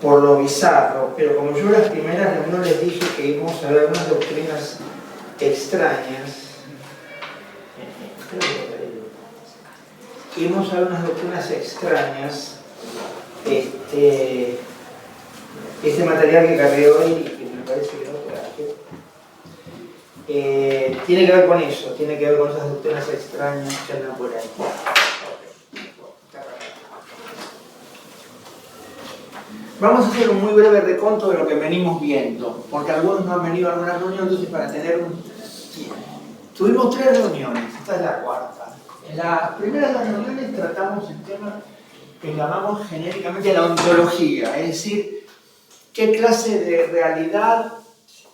por lo bizarro, pero como yo las primeras reuniones les dije que íbamos a ver unas doctrinas extrañas, íbamos a ver unas doctrinas extrañas, este material que cargué hoy, que me parece que no traje, tiene que ver con eso, tiene que ver con esas doctrinas extrañas que andan por ahí. Vamos a hacer un muy breve reconto de lo que venimos viendo, porque algunos no han venido a alguna reunión, entonces para tener un... Tuvimos 3 reuniones, esta es la cuarta. En las primeras 2 reuniones tratamos el tema que llamamos genéricamente la ontología, es decir, qué clase de realidad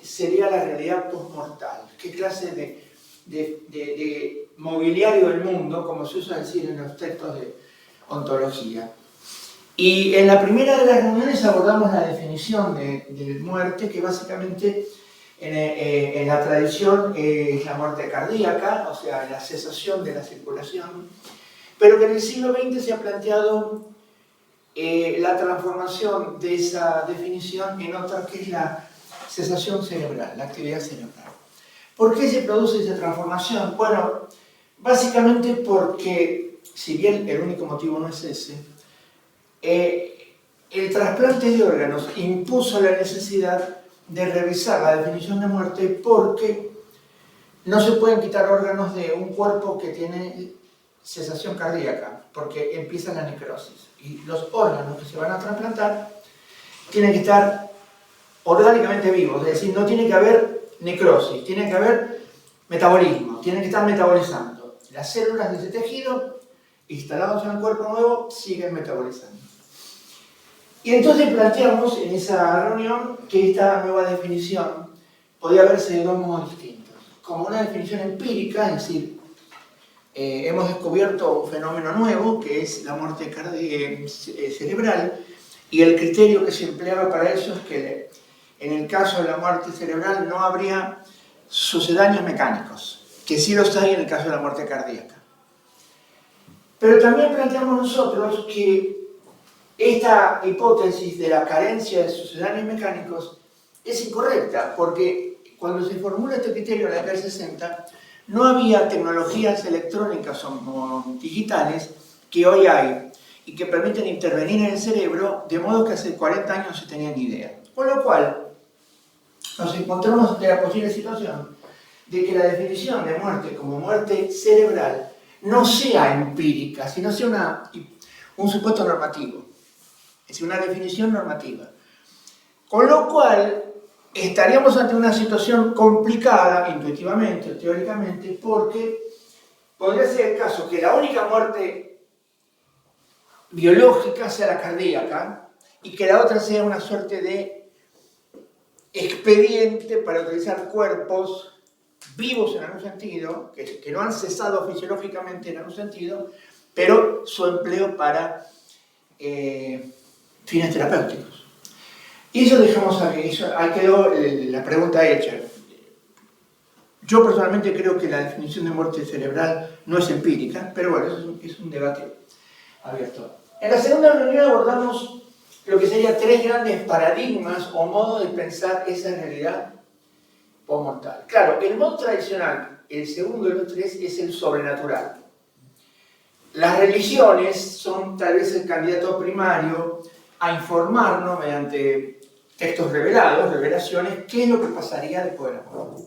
sería la realidad postmortal, qué clase de mobiliario del mundo, como se usa decir en los textos de ontología. Y en la primera de las reuniones abordamos la definición de muerte, que básicamente en la tradición es la muerte cardíaca, o sea, la cesación de la circulación, pero que en el siglo XX se ha planteado la transformación de esa definición en otra, que es la cesación cerebral, la actividad cerebral. ¿Por qué se produce esa transformación? Bueno, básicamente porque, si bien el único motivo no es ese, el trasplante de órganos impuso la necesidad de revisar la definición de muerte, porque no se pueden quitar órganos de un cuerpo que tiene cesación cardíaca, porque empieza la necrosis. Y los órganos que se van a trasplantar tienen que estar orgánicamente vivos, es decir, no tiene que haber necrosis, tiene que haber metabolismo, tienen que estar metabolizando. Las células de ese tejido, instalados en un cuerpo nuevo, siguen metabolizando. Y entonces planteamos en esa reunión que esta nueva definición podía verse de 2 modos distintos. Como una definición empírica, es decir, hemos descubierto un fenómeno nuevo, que es la muerte cerebral, y el criterio que se empleaba para eso es que en el caso de la muerte cerebral no habría sucedáneos mecánicos, que sí los hay en el caso de la muerte cardíaca. Pero también planteamos nosotros que esta hipótesis de la carencia de sucedáneos mecánicos es incorrecta, porque cuando se formula este criterio en la década del 60, no había tecnologías electrónicas o digitales que hoy hay y que permiten intervenir en el cerebro, de modo que hace 40 años no se tenía ni idea. Con lo cual, nos encontramos ante la posible situación de que la definición de muerte como muerte cerebral no sea empírica, sino sea un supuesto normativo. Es una definición normativa. Con lo cual, estaríamos ante una situación complicada, intuitivamente o teóricamente, porque podría ser el caso que la única muerte biológica sea la cardíaca y que la otra sea una suerte de expediente para utilizar cuerpos vivos en algún sentido, que no han cesado fisiológicamente en algún sentido, pero su empleo para fines terapéuticos. Y eso dejamos ahí, ahí quedó la pregunta hecha. Yo personalmente creo que la definición de muerte cerebral no es empírica, pero bueno, eso es un debate abierto. En la segunda reunión abordamos lo que serían 3 grandes paradigmas o modos de pensar esa realidad postmortal. Claro, el modo tradicional, el segundo de los 3, es el sobrenatural. Las religiones son tal vez el candidato primario a informarnos mediante textos revelados, revelaciones, qué es lo que pasaría después de la muerte.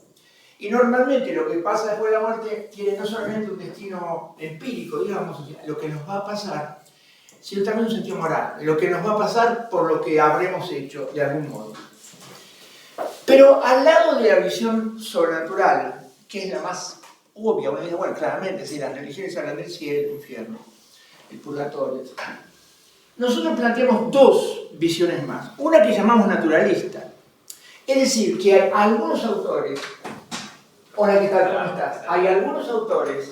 Y normalmente lo que pasa después de la muerte tiene no solamente un destino empírico, digamos, o sea, lo que nos va a pasar, sino también un sentido moral, lo que nos va a pasar por lo que habremos hecho de algún modo. Pero al lado de la visión sobrenatural, que es la más obvia, bueno, claramente, si las religiones hablan del cielo, el infierno, el purgatorio, etc. Nosotros planteamos 2 visiones más. Una que llamamos naturalista. Es decir, que hay algunos autores, hola, ¿qué tal? ¿Cómo estás? Hay algunos autores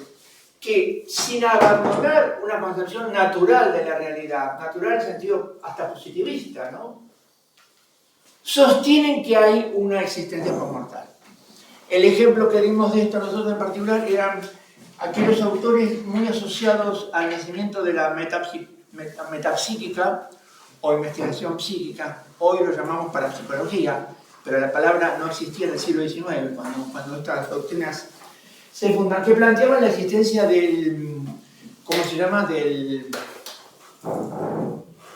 que, sin abandonar una concepción natural de la realidad, natural en el sentido hasta positivista, ¿no?, sostienen que hay una existencia postmortal. El ejemplo que dimos de esto nosotros en particular eran aquellos autores muy asociados al nacimiento de la metapsíquica o investigación psíquica, hoy lo llamamos parapsicología, pero la palabra no existía en el siglo XIX, cuando estas doctrinas se fundan, que planteaban la existencia del, ¿cómo se llama?, del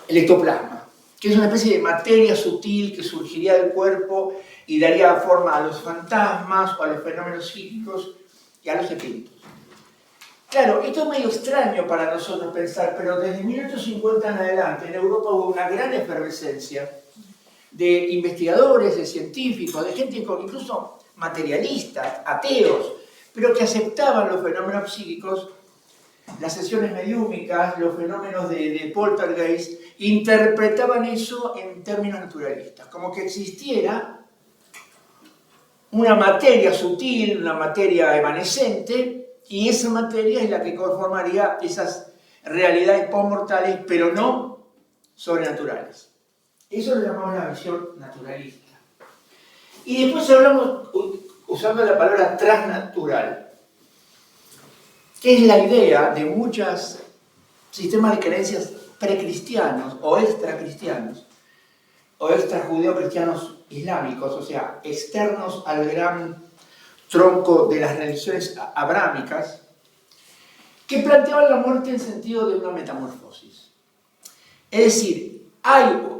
el ectoplasma, que es una especie de materia sutil que surgiría del cuerpo y daría forma a los fantasmas o a los fenómenos psíquicos y a los espíritus. Claro, esto es medio extraño para nosotros pensar, pero desde 1850 en adelante en Europa hubo una gran efervescencia de investigadores, de científicos, de gente incluso materialistas, ateos, pero que aceptaban los fenómenos psíquicos, las sesiones mediúmicas, los fenómenos de poltergeist, interpretaban eso en términos naturalistas, como que existiera una materia sutil, una materia evanescente, y esa materia es la que conformaría esas realidades postmortales, pero no sobrenaturales. Eso lo llamamos la visión naturalista. Y después hablamos, usando la palabra transnatural, que es la idea de muchos sistemas de creencias precristianos o extracristianos, o extrajudeo-cristianos islámicos, o sea, externos al gran tronco de las religiones abrámicas, que planteaban la muerte en sentido de una metamorfosis. Es decir,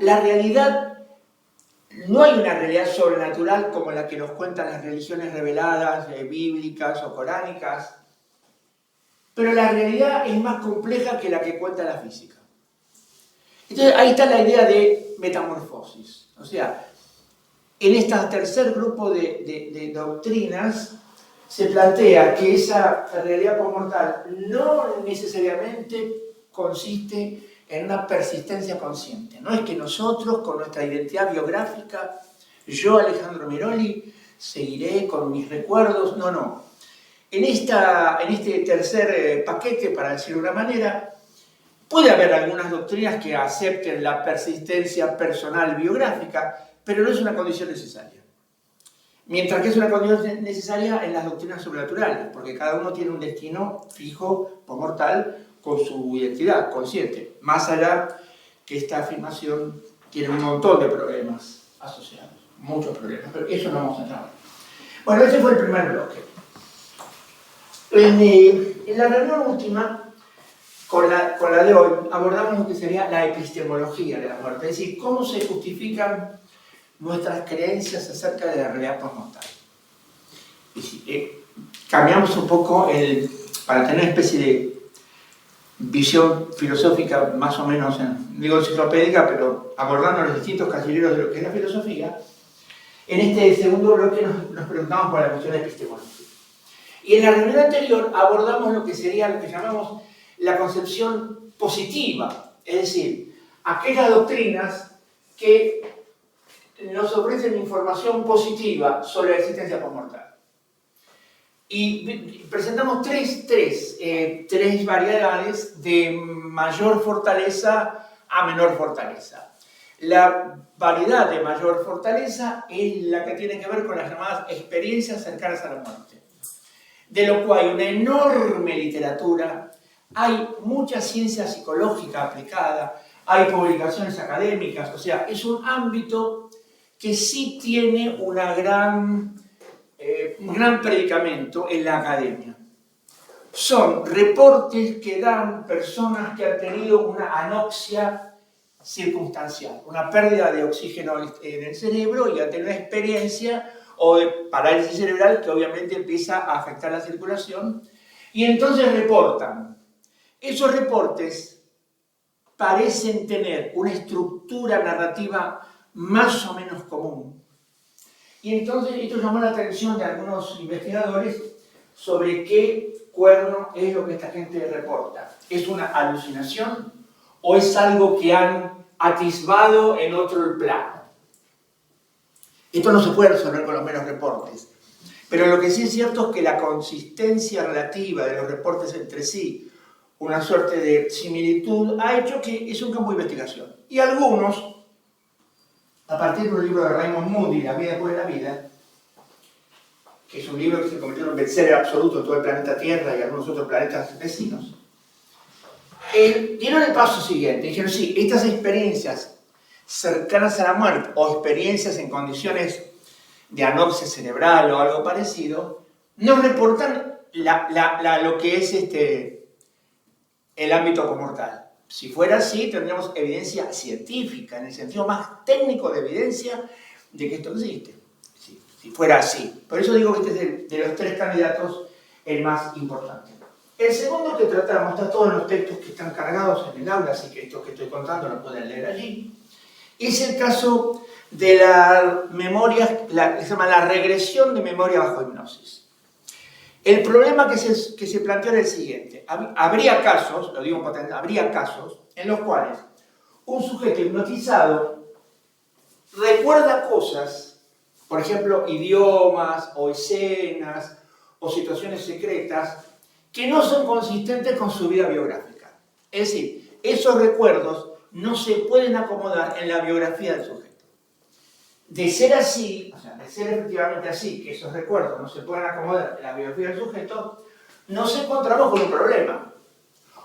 la realidad, no hay una realidad sobrenatural como la que nos cuentan las religiones reveladas, bíblicas o coránicas, pero la realidad es más compleja que la que cuenta la física. Entonces ahí está la idea de metamorfosis. O sea, en este tercer grupo de doctrinas se plantea que esa realidad postmortal no necesariamente consiste en una persistencia consciente. No es que nosotros, con nuestra identidad biográfica, yo, Alejandro Meroli, seguiré con mis recuerdos. No, no. En este tercer paquete, para decirlo de una manera, puede haber algunas doctrinas que acepten la persistencia personal biográfica, pero no es una condición necesaria. Mientras que es una condición necesaria en las doctrinas sobrenaturales, porque cada uno tiene un destino fijo, postmortal, con su identidad consciente. Más allá que esta afirmación tiene un montón de problemas asociados, muchos problemas, pero eso no vamos a entrar. Bueno, ese fue el primer bloque. En la reunión última, con la de hoy, abordamos lo que sería la epistemología de la muerte, es decir, cómo se justifican nuestras creencias acerca de la realidad postmortal. Cambiamos un poco para tener una especie de visión filosófica más o menos, digo enciclopédica, pero abordando los distintos casilleros de lo que es la filosofía. En este segundo bloque nos preguntamos por la cuestión epistemológica. Y en la reunión anterior abordamos lo que sería lo que llamamos la concepción positiva, es decir, aquellas doctrinas que nos ofrecen información positiva sobre la existencia postmortal. Y presentamos tres variedades de mayor fortaleza a menor fortaleza. La variedad de mayor fortaleza es la que tiene que ver con las llamadas experiencias cercanas a la muerte, de lo cual hay una enorme literatura, hay mucha ciencia psicológica aplicada, hay publicaciones académicas, o sea, es un ámbito que sí tiene un gran predicamento en la academia. Son reportes que dan personas que han tenido una anoxia circunstancial, una pérdida de oxígeno en el cerebro y han tenido una experiencia o de parálisis cerebral que obviamente empieza a afectar la circulación, y entonces reportan. Esos reportes parecen tener una estructura narrativa más o menos común. Y entonces esto llamó la atención de algunos investigadores sobre qué cuerno es lo que esta gente reporta. ¿Es una alucinación o es algo que han atisbado en otro plano? Esto no se puede resolver con los meros reportes. Pero lo que sí es cierto es que la consistencia relativa de los reportes entre sí, una suerte de similitud, ha hecho que es un campo de investigación. Y algunos, a partir de un libro de Raymond Moody, La vida después de la vida, que es un libro que se convirtió en un bestseller absoluto en todo el planeta Tierra y algunos otros planetas vecinos, dieron el paso siguiente. Dijeron, sí, estas experiencias cercanas a la muerte o experiencias en condiciones de anopsia cerebral o algo parecido, nos reportan lo que es el ámbito comortal. Si fuera así, tendríamos evidencia científica, en el sentido más técnico de evidencia de que esto existe. Si fuera así. Por eso digo que este es de los tres candidatos el más importante. El segundo que tratamos, está todos los textos que están cargados en el aula, así que estos que estoy contando lo pueden leer allí, es el caso de la memoria, se llama la regresión de memoria bajo hipnosis. El problema que se plantea es el siguiente. Habría casos, lo digo en potencia, habría casos en los cuales un sujeto hipnotizado recuerda cosas, por ejemplo, idiomas o escenas o situaciones secretas que no son consistentes con su vida biográfica. Es decir, esos recuerdos no se pueden acomodar en la biografía del sujeto. De ser así, o sea, de ser efectivamente así, que esos recuerdos no se pueden acomodar en la biografía del sujeto, nos encontramos con un problema.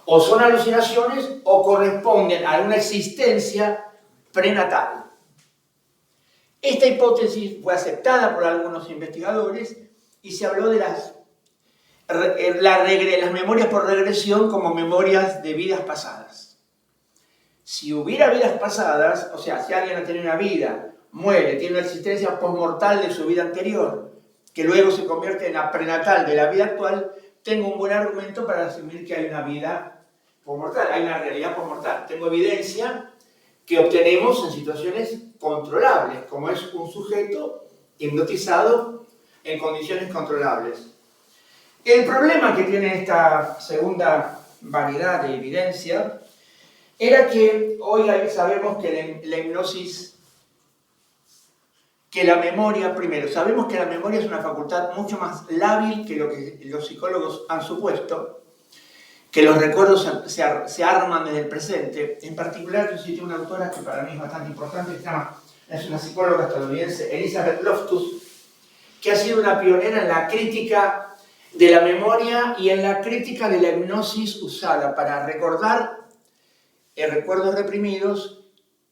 O son alucinaciones o corresponden a una existencia prenatal. Esta hipótesis fue aceptada por algunos investigadores y se habló de las memorias por regresión como memorias de vidas pasadas. Si hubiera vidas pasadas, o sea, si alguien ha tenido una vida, muere, tiene una existencia postmortal de su vida anterior, que luego se convierte en la prenatal de la vida actual, tengo un buen argumento para asumir que hay una vida postmortal, hay una realidad postmortal. Tengo evidencia que obtenemos en situaciones controlables, como es un sujeto hipnotizado en condiciones controlables. El problema que tiene esta segunda variedad de evidencia era que hoy sabemos que la hipnosis, que la memoria, primero, sabemos que la memoria es una facultad mucho más lábil que lo que los psicólogos han supuesto, que los recuerdos se arman desde el presente. En particular, yo cité una autora que para mí es bastante importante, es una psicóloga estadounidense, Elizabeth Loftus, que ha sido una pionera en la crítica de la memoria y en la crítica de la hipnosis usada para recordar recuerdos reprimidos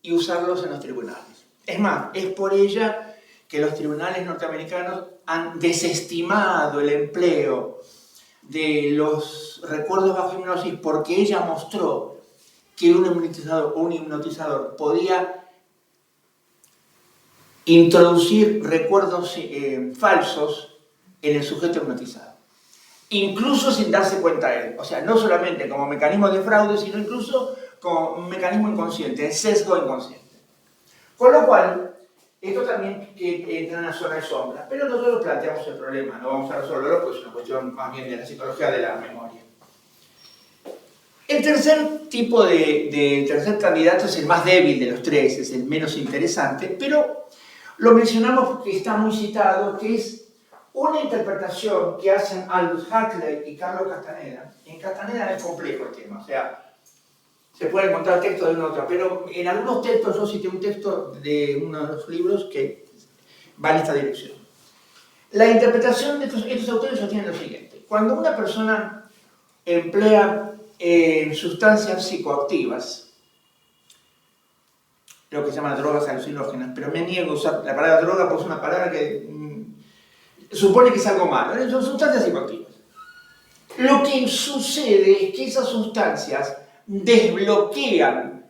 y usarlos en los tribunales. Es más, es por ella que los tribunales norteamericanos han desestimado el empleo de los recuerdos bajo hipnosis porque ella mostró que un hipnotizador podía introducir recuerdos falsos en el sujeto hipnotizado, incluso sin darse cuenta él. O sea, no solamente como mecanismo de fraude, sino incluso como un mecanismo inconsciente, el sesgo inconsciente. Con lo cual, esto también entra en la zona de sombra, pero nosotros planteamos el problema, no vamos a resolverlo, pues es una cuestión más bien de la psicología de la memoria. El tercer tipo el tercer candidato es el más débil de los tres, es el menos interesante, pero lo mencionamos porque está muy citado, que es una interpretación que hacen Aldous Huxley y Carlos Castaneda. En Castaneda es complejo el tema, o sea, se puede encontrar textos de una u otra, pero en algunos textos, yo cité un texto de uno de los libros que va en esta dirección. La interpretación de estos autores sostienen lo siguiente: cuando una persona emplea sustancias psicoactivas, lo que se llama drogas alucinógenas, pero me niego a usar la palabra droga porque es una palabra que supone que es algo malo, son sustancias psicoactivas. Lo que sucede es que esas sustancias desbloquean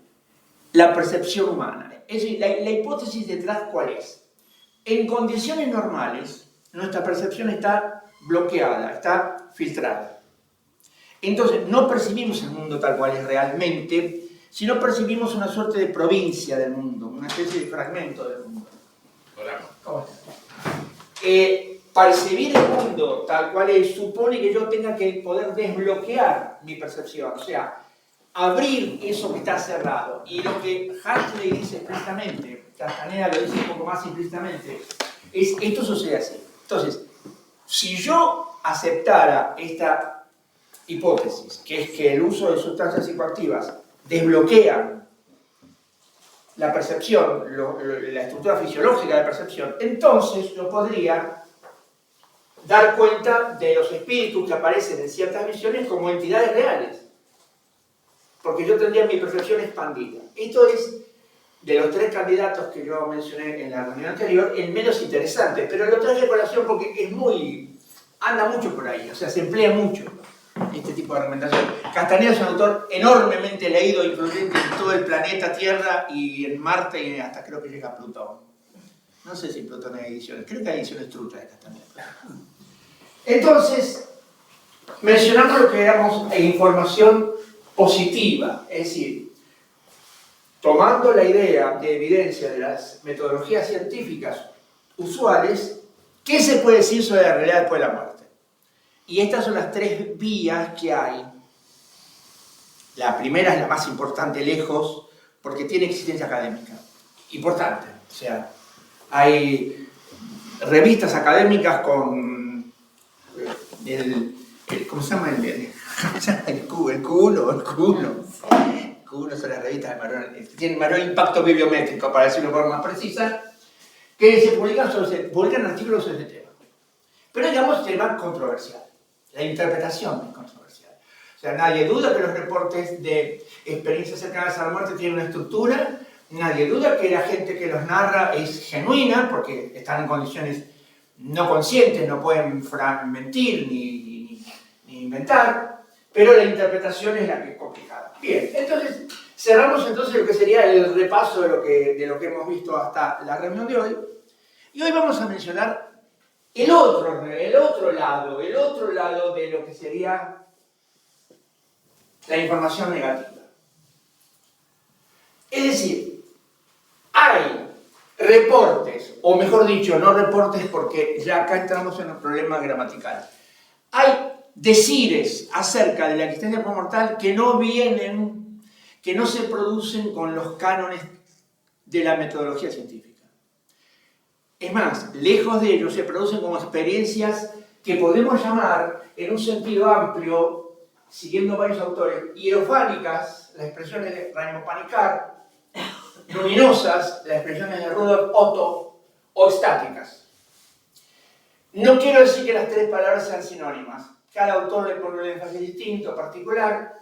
la percepción humana. Es decir, la hipótesis detrás, ¿cuál es? En condiciones normales, nuestra percepción está bloqueada, está filtrada. Entonces, no percibimos el mundo tal cual es realmente, sino percibimos una suerte de provincia del mundo, una especie de fragmento del mundo. Hola. ¿Cómo estás? Percibir el mundo tal cual es supone que yo tenga que poder desbloquear mi percepción, o sea, abrir eso que está cerrado. Y lo que Huxley dice explícitamente, Castaneda lo dice un poco más implícitamente, es esto sucede así. Entonces, si yo aceptara esta hipótesis, que es que el uso de sustancias psicoactivas desbloquea la percepción, la estructura fisiológica de la percepción, entonces yo podría dar cuenta de los espíritus que aparecen en ciertas visiones como entidades reales, porque yo tendría mi percepción expandida. Esto es de los tres candidatos que yo mencioné en la reunión anterior, el menos interesante, pero lo traje a colación porque anda mucho por ahí, o sea, se emplea mucho este tipo de argumentación. Castaneda es un autor enormemente leído, influyente en todo el planeta Tierra y en Marte y hasta creo que llega a Plutón. No sé si Plutón hay ediciones, creo que hay ediciones truchas de Castaneda. Entonces, mencionamos lo que llamamos información positiva, es decir, tomando la idea de evidencia de las metodologías científicas usuales, ¿qué se puede decir sobre la realidad después de la muerte? Y estas son las tres vías que hay. La primera es la más importante lejos, porque tiene existencia académica. Importante. O sea, hay revistas académicas con ¿cómo se llama? El culo son las revistas de tienen mayor impacto bibliométrico, para decirlo de forma más precisa, que se publican artículos sobre este tema. Pero digamos tema controversial. La interpretación es controversial. O sea, nadie duda que los reportes de experiencias cercanas a la muerte tienen una estructura, nadie duda que la gente que los narra es genuina, porque están en condiciones no conscientes, no pueden mentir ni inventar, pero la interpretación es la que es complicada. Bien, entonces, cerramos entonces lo que sería el repaso de lo que hemos visto hasta la reunión de hoy, y hoy vamos a mencionar el otro lado de lo que sería la información negativa. Es decir, hay reportes, o mejor dicho, no reportes porque ya acá entramos en un problema gramatical. Hay decires acerca de la existencia mortal que no se producen con los cánones de la metodología científica. Es más, lejos de ello, se producen como experiencias que podemos llamar, en un sentido amplio, siguiendo varios autores, hierofánicas, las expresiones de Raymond Panikkar, luminosas, las expresiones de Rudolf Otto, o estáticas. No quiero decir que las tres palabras sean sinónimas. Cada autor le pone un énfasis distinto, particular.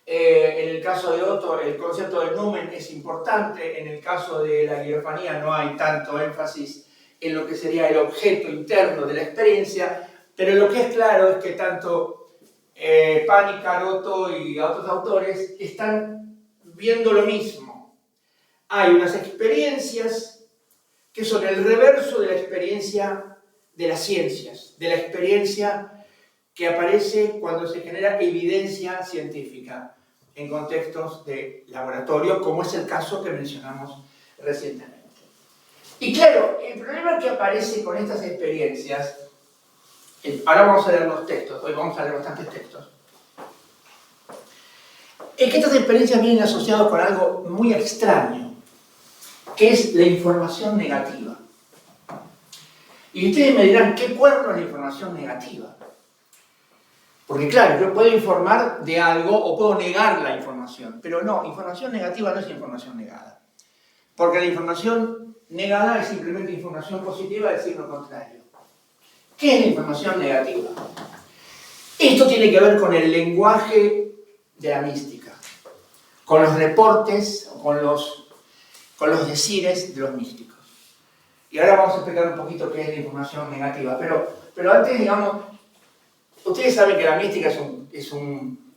En el caso de Otto, el concepto de numen es importante. En el caso de la hierofanía no hay tanto énfasis en lo que sería el objeto interno de la experiencia, pero lo que es claro es que tanto Panikkar, Otto y otros autores están viendo lo mismo. Hay unas experiencias que son el reverso de la experiencia de las ciencias, de la experiencia que aparece cuando se genera evidencia científica en contextos de laboratorio, como es el caso que mencionamos recientemente. Y claro, el problema que aparece con estas experiencias, ahora vamos a leer los textos, hoy vamos a leer bastantes textos, es que estas experiencias vienen asociadas con algo muy extraño, que es la información negativa. Y ustedes me dirán, ¿qué cuerno es la información negativa? Porque claro, yo puedo informar de algo o puedo negar la información, pero no, información negativa no es información negada. Porque la información negada es simplemente información positiva del signo contrario. ¿Qué es la información negativa? Esto tiene que ver con el lenguaje de la mística, con los reportes, con los decires de los místicos. Y ahora vamos a explicar un poquito qué es la información negativa, pero antes, digamos, ustedes saben que la mística es un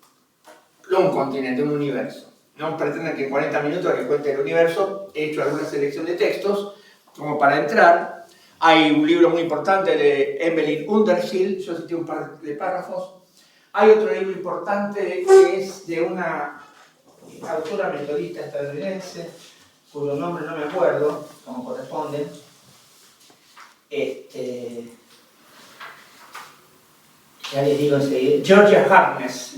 continente, un universo. No pretenden que en 40 minutos les cuente el universo. He hecho alguna selección de textos como para entrar. Hay un libro muy importante de Evelyn Underhill, yo cité un par de párrafos. Hay otro libro importante que es de una autora metodista estadounidense, cuyo nombre no me acuerdo, como corresponde. Ya les digo enseguida. Georgia Harkness.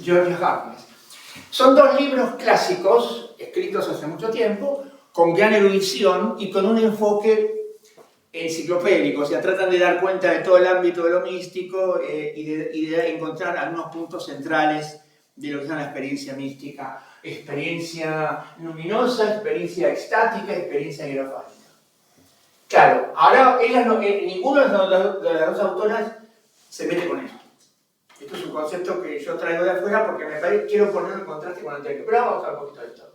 Son dos libros clásicos, escritos hace mucho tiempo, con gran erudición y con un enfoque enciclopédico. O sea, tratan de dar cuenta de todo el ámbito de lo místico y de encontrar algunos puntos centrales de lo que es una experiencia mística. Experiencia luminosa, experiencia extática, experiencia hierofánica. Claro, ahora ninguno de las dos autoras se mete con esto. Esto es un concepto que yo traigo de afuera porque quiero ponerlo en contraste con el anterior. Pero vamos a ver un poquito de esto.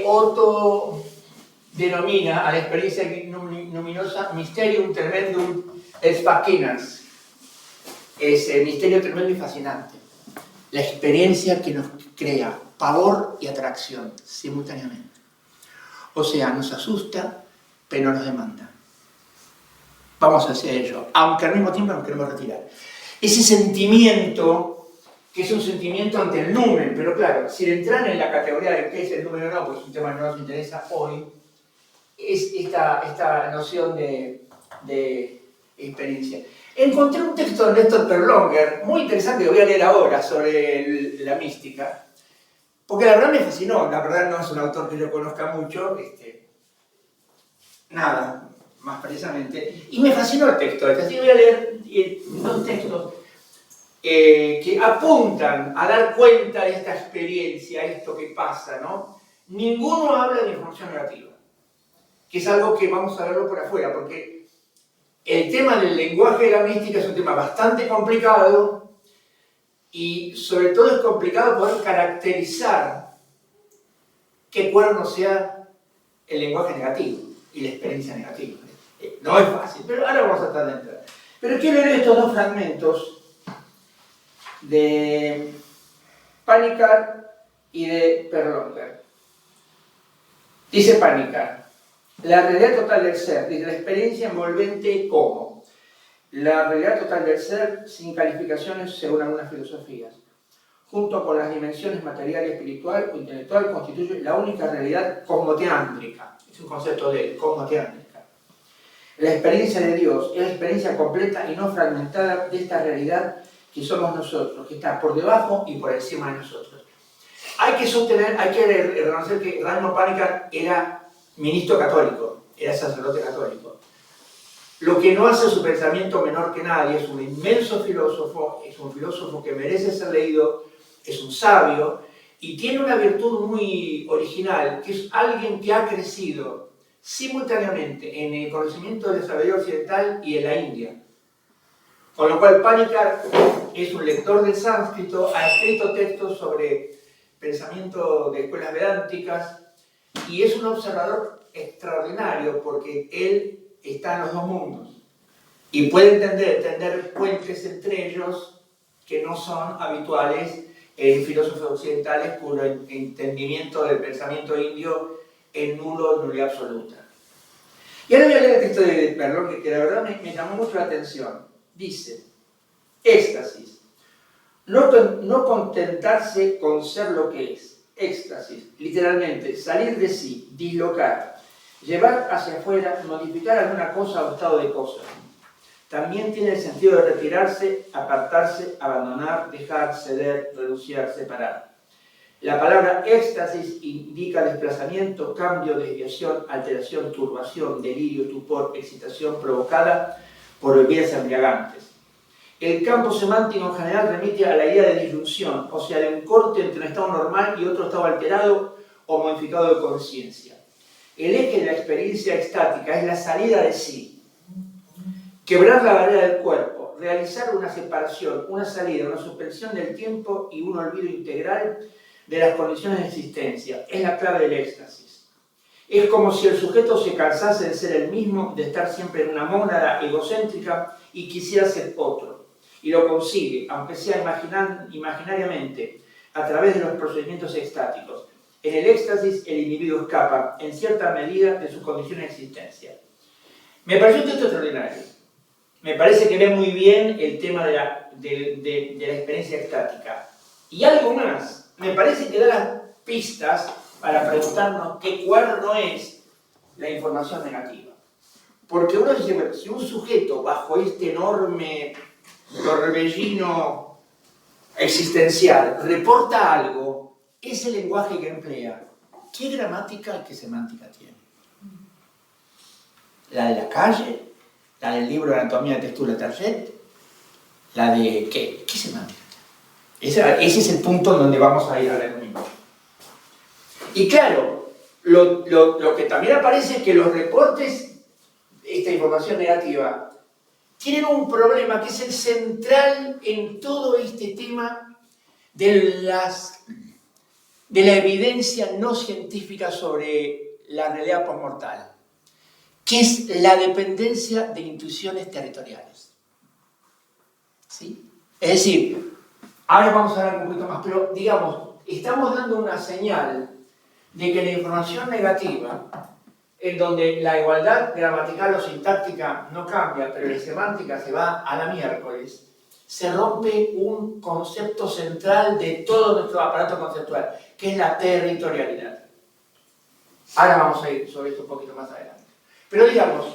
Otto denomina a la experiencia luminosa Mysterium Tremendum et Fascinans. Es el misterio tremendo y fascinante. La experiencia que nos crea pavor y atracción simultáneamente. O sea, nos asusta, pero nos demanda. Vamos hacia ello, aunque al mismo tiempo nos queremos retirar. Ese sentimiento, que es un sentimiento ante el numen, pero claro, si entrar en la categoría de qué es el numen o no, pues es un tema que no nos interesa hoy, es esta noción de experiencia. Encontré un texto de Néstor Perlonger, muy interesante, que voy a leer ahora, sobre la mística, porque la verdad me fascinó. La verdad no es un autor que yo conozca mucho, nada, más precisamente, y me fascinó el texto. Así que voy a leer dos textos que apuntan a dar cuenta de esta experiencia, esto que pasa, ¿no? Ninguno habla de información negativa, que es algo que vamos a verlo por afuera, porque el tema del lenguaje de la mística es un tema bastante complicado y sobre todo es complicado poder caracterizar qué cuerno sea el lenguaje negativo y la experiencia negativa. No es fácil, pero ahora vamos a tratar de entrar. Pero quiero leer estos dos fragmentos de Panikkar y de Perlonger. Dice Panikkar: la realidad total del ser, dice la experiencia envolvente como la realidad total del ser, sin calificaciones según algunas filosofías, junto con las dimensiones material y espiritual o intelectual, constituye la única realidad cosmoteántrica. Es un concepto de cosmoteántrica. La experiencia de Dios es la experiencia completa y no fragmentada de esta realidad que somos nosotros, que está por debajo y por encima de nosotros. Hay que reconocer que Raimo Panikkar era ministro católico, era sacerdote católico. Lo que no hace su pensamiento menor que nadie, es un inmenso filósofo, es un filósofo que merece ser leído, es un sabio y tiene una virtud muy original, que es alguien que ha crecido simultáneamente en el conocimiento de la sabiduría occidental y en la India. Con lo cual Panikkar es un lector del sánscrito, ha escrito textos sobre pensamiento de escuelas vedánticas y es un observador extraordinario porque él está en los dos mundos y puede tender puentes entre ellos que no son habituales en filósofos occidentales cuyo entendimiento del pensamiento indio es nulo, nulidad absoluta. Y ahora voy a leer el texto de Perlonger, que la verdad me llamó mucho la atención. Dice: éxtasis, no contentarse con ser lo que es. Éxtasis, literalmente, salir de sí, dislocar, llevar hacia afuera, modificar alguna cosa o estado de cosas. También tiene el sentido de retirarse, apartarse, abandonar, dejar, ceder, renunciar, separar. La palabra éxtasis indica desplazamiento, cambio, desviación, alteración, turbación, delirio, estupor, excitación provocada por bebidas embriagantes. El campo semántico en general remite a la idea de disyunción, o sea, de un corte entre un estado normal y otro estado alterado o modificado de conciencia. El eje de la experiencia extática es la salida de sí, quebrar la barrera del cuerpo, realizar una separación, una salida, una suspensión del tiempo y un olvido integral de las condiciones de existencia. Es la clave del éxtasis. Es como si el sujeto se cansase de ser el mismo, de estar siempre en una mónada egocéntrica y quisiera ser otro. Y lo consigue, aunque sea imaginariamente, a través de los procedimientos extáticos. En el éxtasis, el individuo escapa, en cierta medida, de sus condiciones de existencia. Me pareció un texto extraordinario. Me parece que ve muy bien el tema de la experiencia extática. Y algo más, me parece que da las pistas para preguntarnos qué cuerno es la información negativa. Porque uno dice, bueno, si un sujeto bajo este enorme torbellino existencial reporta algo, ese lenguaje que emplea, ¿qué gramática y qué semántica tiene? ¿La de la calle? ¿La del libro de anatomía de textura Target? ¿La de qué? ¿Qué semántica? Ese es el punto en donde vamos a ir a leer mismo. Y claro, lo que también aparece es que los reportes, esta información negativa, tienen un problema que es el central en todo este tema de las de la evidencia no científica sobre la realidad postmortal, que es la dependencia de intuiciones territoriales. ¿Sí? Es decir, ahora vamos a hablar un poquito más, pero digamos, estamos dando una señal de que la información negativa, en donde la igualdad gramatical o sintáctica no cambia, pero la semántica se va a la miércoles, se rompe un concepto central de todo nuestro aparato conceptual, que es la territorialidad. Ahora vamos a ir sobre esto un poquito más adelante. Pero digamos,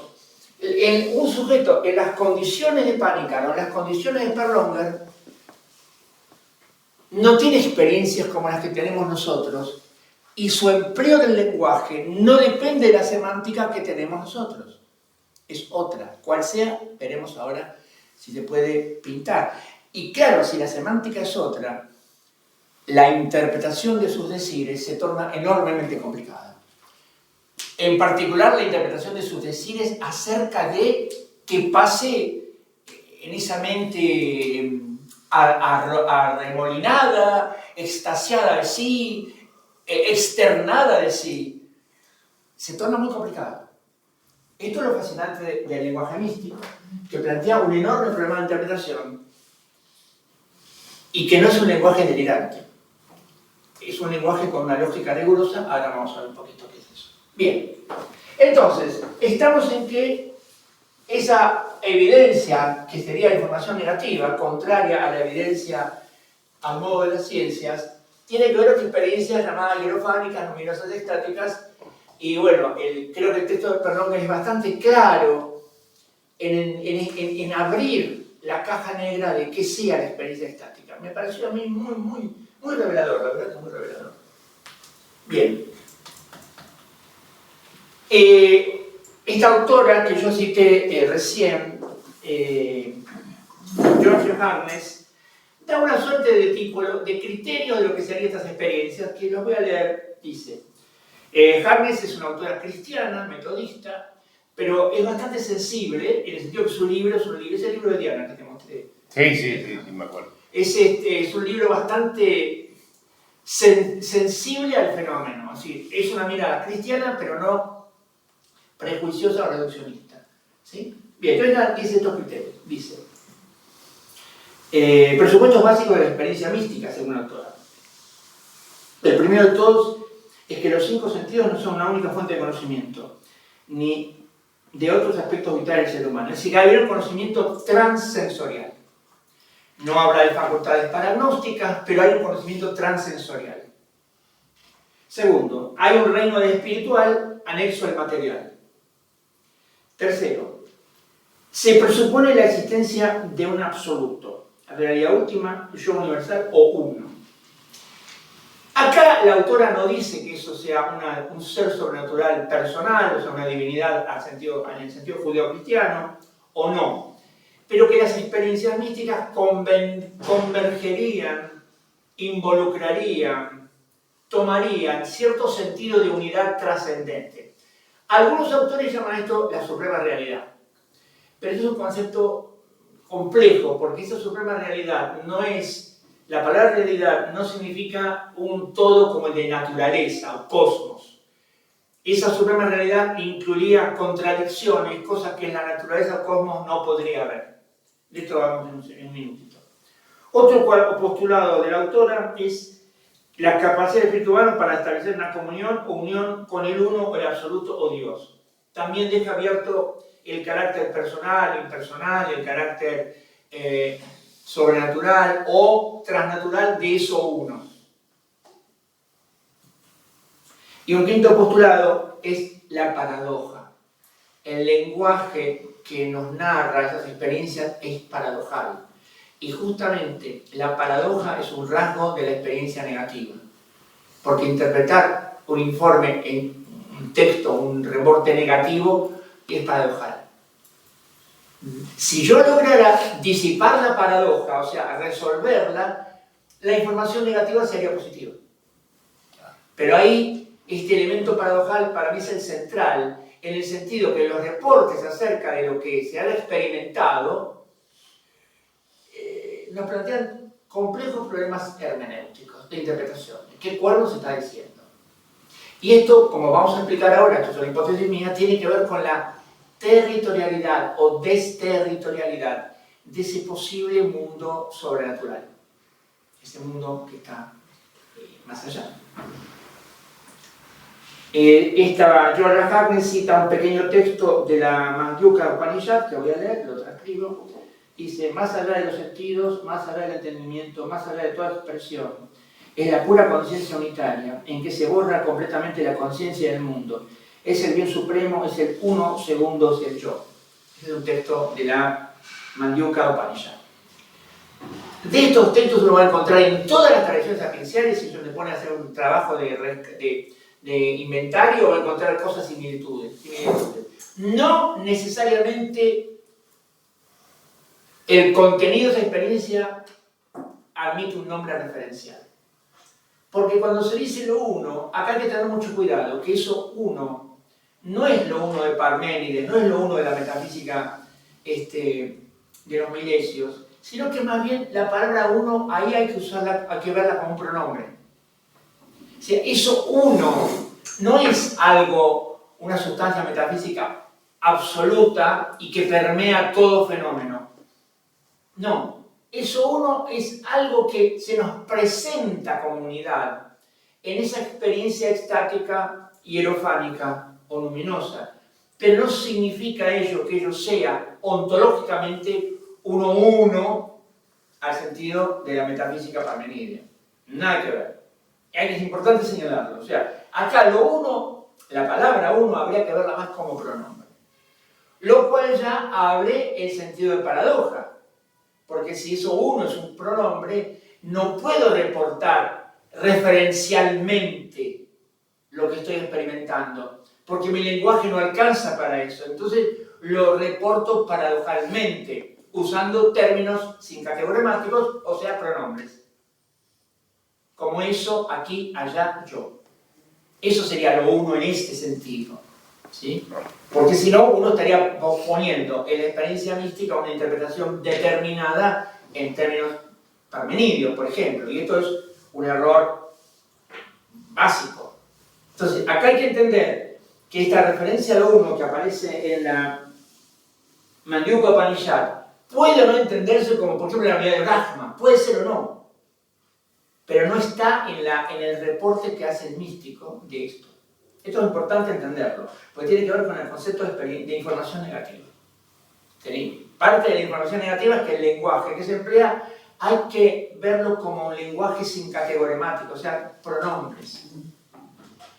en un sujeto en las condiciones de Panikar o en las condiciones de Perlonger no tiene experiencias como las que tenemos nosotros y su empleo del lenguaje no depende de la semántica que tenemos nosotros. Es otra. Cual sea, veremos ahora si se puede pintar. Y claro, si la semántica es otra, la interpretación de sus decires se torna enormemente complicada. En particular, la interpretación de sus decires acerca de que pase en esa mente arremolinada, extasiada de sí, externada de sí, se torna muy complicada. Esto es lo fascinante del lenguaje místico, que plantea un enorme problema de interpretación y que no es un lenguaje delirante. Es un lenguaje con una lógica rigurosa. Ahora vamos a ver un poquito qué es eso. Bien, entonces, estamos en que esa evidencia, que sería información negativa, contraria a la evidencia al modo de las ciencias, tiene que ver con experiencias llamadas hierofánicas, numerosas estáticas. Y bueno, creo que el texto de Perlonger es bastante claro en abrir la caja negra de qué sea la experiencia estática. Me pareció a mí muy revelador, la verdad que muy revelador. Bien. Esta autora que yo cité recién, George Harness, da una suerte de criterio de lo que serían estas experiencias, que los voy a leer. Dice: Harness es una autora cristiana, metodista, pero es bastante sensible, en el sentido que su libro es el libro de Diana que te mostré. Sí, me acuerdo. Es un libro bastante sensible al fenómeno, así, es una mirada cristiana, pero no prejuiciosa o reduccionista. ¿Sí? Bien, entonces dice estos criterios. Dice: presupuestos básicos de la experiencia mística, según la autora. El primero de todos es que los 5 sentidos no son una única fuente de conocimiento, ni de otros aspectos vitales del ser humano. Es decir, hay un conocimiento transsensorial. No habrá de facultades paragnósticas, pero hay un conocimiento transsensorial. Segundo, hay un reino espiritual anexo al material. Tercero, se presupone la existencia de un absoluto, realidad última, yo universal o uno. Acá la autora no dice que eso sea un ser sobrenatural personal, o sea, una divinidad en el sentido judeo-cristiano, o no, pero que las experiencias místicas convergerían, involucrarían, tomarían cierto sentido de unidad trascendente. Algunos autores llaman esto la suprema realidad, pero eso es un concepto complejo, porque esa suprema realidad no es... La palabra realidad no significa un todo como el de naturaleza o cosmos. Esa suprema realidad incluiría contradicciones, cosas que en la naturaleza o cosmos no podría haber. De esto vamos en un minutito. Otro postulado de la autora es la capacidad del espíritu humano para establecer una comunión o unión con el uno o el absoluto o Dios. También deja abierto el carácter personal, impersonal, el carácter sobrenatural o transnatural de eso uno. Y un quinto postulado es la paradoja. El lenguaje que nos narra esas experiencias es paradojal. Y justamente la paradoja es un rasgo de la experiencia negativa. Porque interpretar un informe en un texto, un reporte negativo, es paradojal. Si yo lograra disipar la paradoja, o sea, resolverla, la información negativa sería positiva. Pero ahí, este elemento paradojal para mí es el central, en el sentido que los reportes acerca de lo que se ha experimentado nos plantean complejos problemas hermenéuticos, de interpretación. ¿Qué cuerno se está diciendo? Y esto, como vamos a explicar ahora, esto es una hipótesis mía, tiene que ver con la territorialidad o desterritorialidad de ese posible mundo sobrenatural. Ese mundo que está más allá. George Harkness cita un pequeño texto de la Mandukya Upanishad, que voy a leer, lo transcribo. Dice, más allá de los sentidos, más allá del entendimiento, más allá de toda expresión, es la pura conciencia unitaria, en que se borra completamente la conciencia del mundo. Es el bien supremo, es el uno segundo, es el yo. Este es un texto de la Mandukya Upanishad. De estos textos uno va a encontrar en todas las tradiciones sapienciales, si uno se pone a hacer un trabajo de inventario, va a encontrar cosas similitudes. No necesariamente el contenido de esa experiencia admite un nombre referencial. Porque cuando se dice lo uno, acá hay que tener mucho cuidado, que eso uno no es lo uno de Parménides, no es lo uno de la metafísica de los milesios, sino que más bien la palabra uno, ahí hay que usarla, hay que verla como un pronombre. O sea, eso uno no es algo, una sustancia metafísica absoluta y que permea todo fenómeno. No. Eso uno es algo que se nos presenta como unidad en esa experiencia extática, hierofánica o luminosa. Pero no significa ello que ello sea ontológicamente uno al sentido de la metafísica parmenidea. Nada que ver. Es importante señalarlo. O sea, acá lo uno, la palabra uno, habría que verla más como pronombre. Lo cual ya abre el sentido de paradoja. Porque si eso uno es un pronombre, no puedo reportar referencialmente lo que estoy experimentando, porque mi lenguaje no alcanza para eso. Entonces lo reporto paradojalmente, usando términos sincategoremáticos, o sea, pronombres. Como eso, aquí, allá, yo. Eso sería lo uno en este sentido. ¿Sí? Porque si no, uno estaría poniendo en la experiencia mística una interpretación determinada en términos parmenidios, por ejemplo, y esto es un error básico. Entonces, acá hay que entender que esta referencia a lo uno que aparece en la Mandukya Upanishad puede o no entenderse como, por ejemplo, la unidad de Brahma, puede ser o no, pero no está en el reporte que hace el místico de esto. Esto es importante entenderlo, porque tiene que ver con el concepto de información negativa. ¿Sí? Parte de la información negativa es que el lenguaje que se emplea hay que verlo como un lenguaje sin categoremático, o sea, pronombres.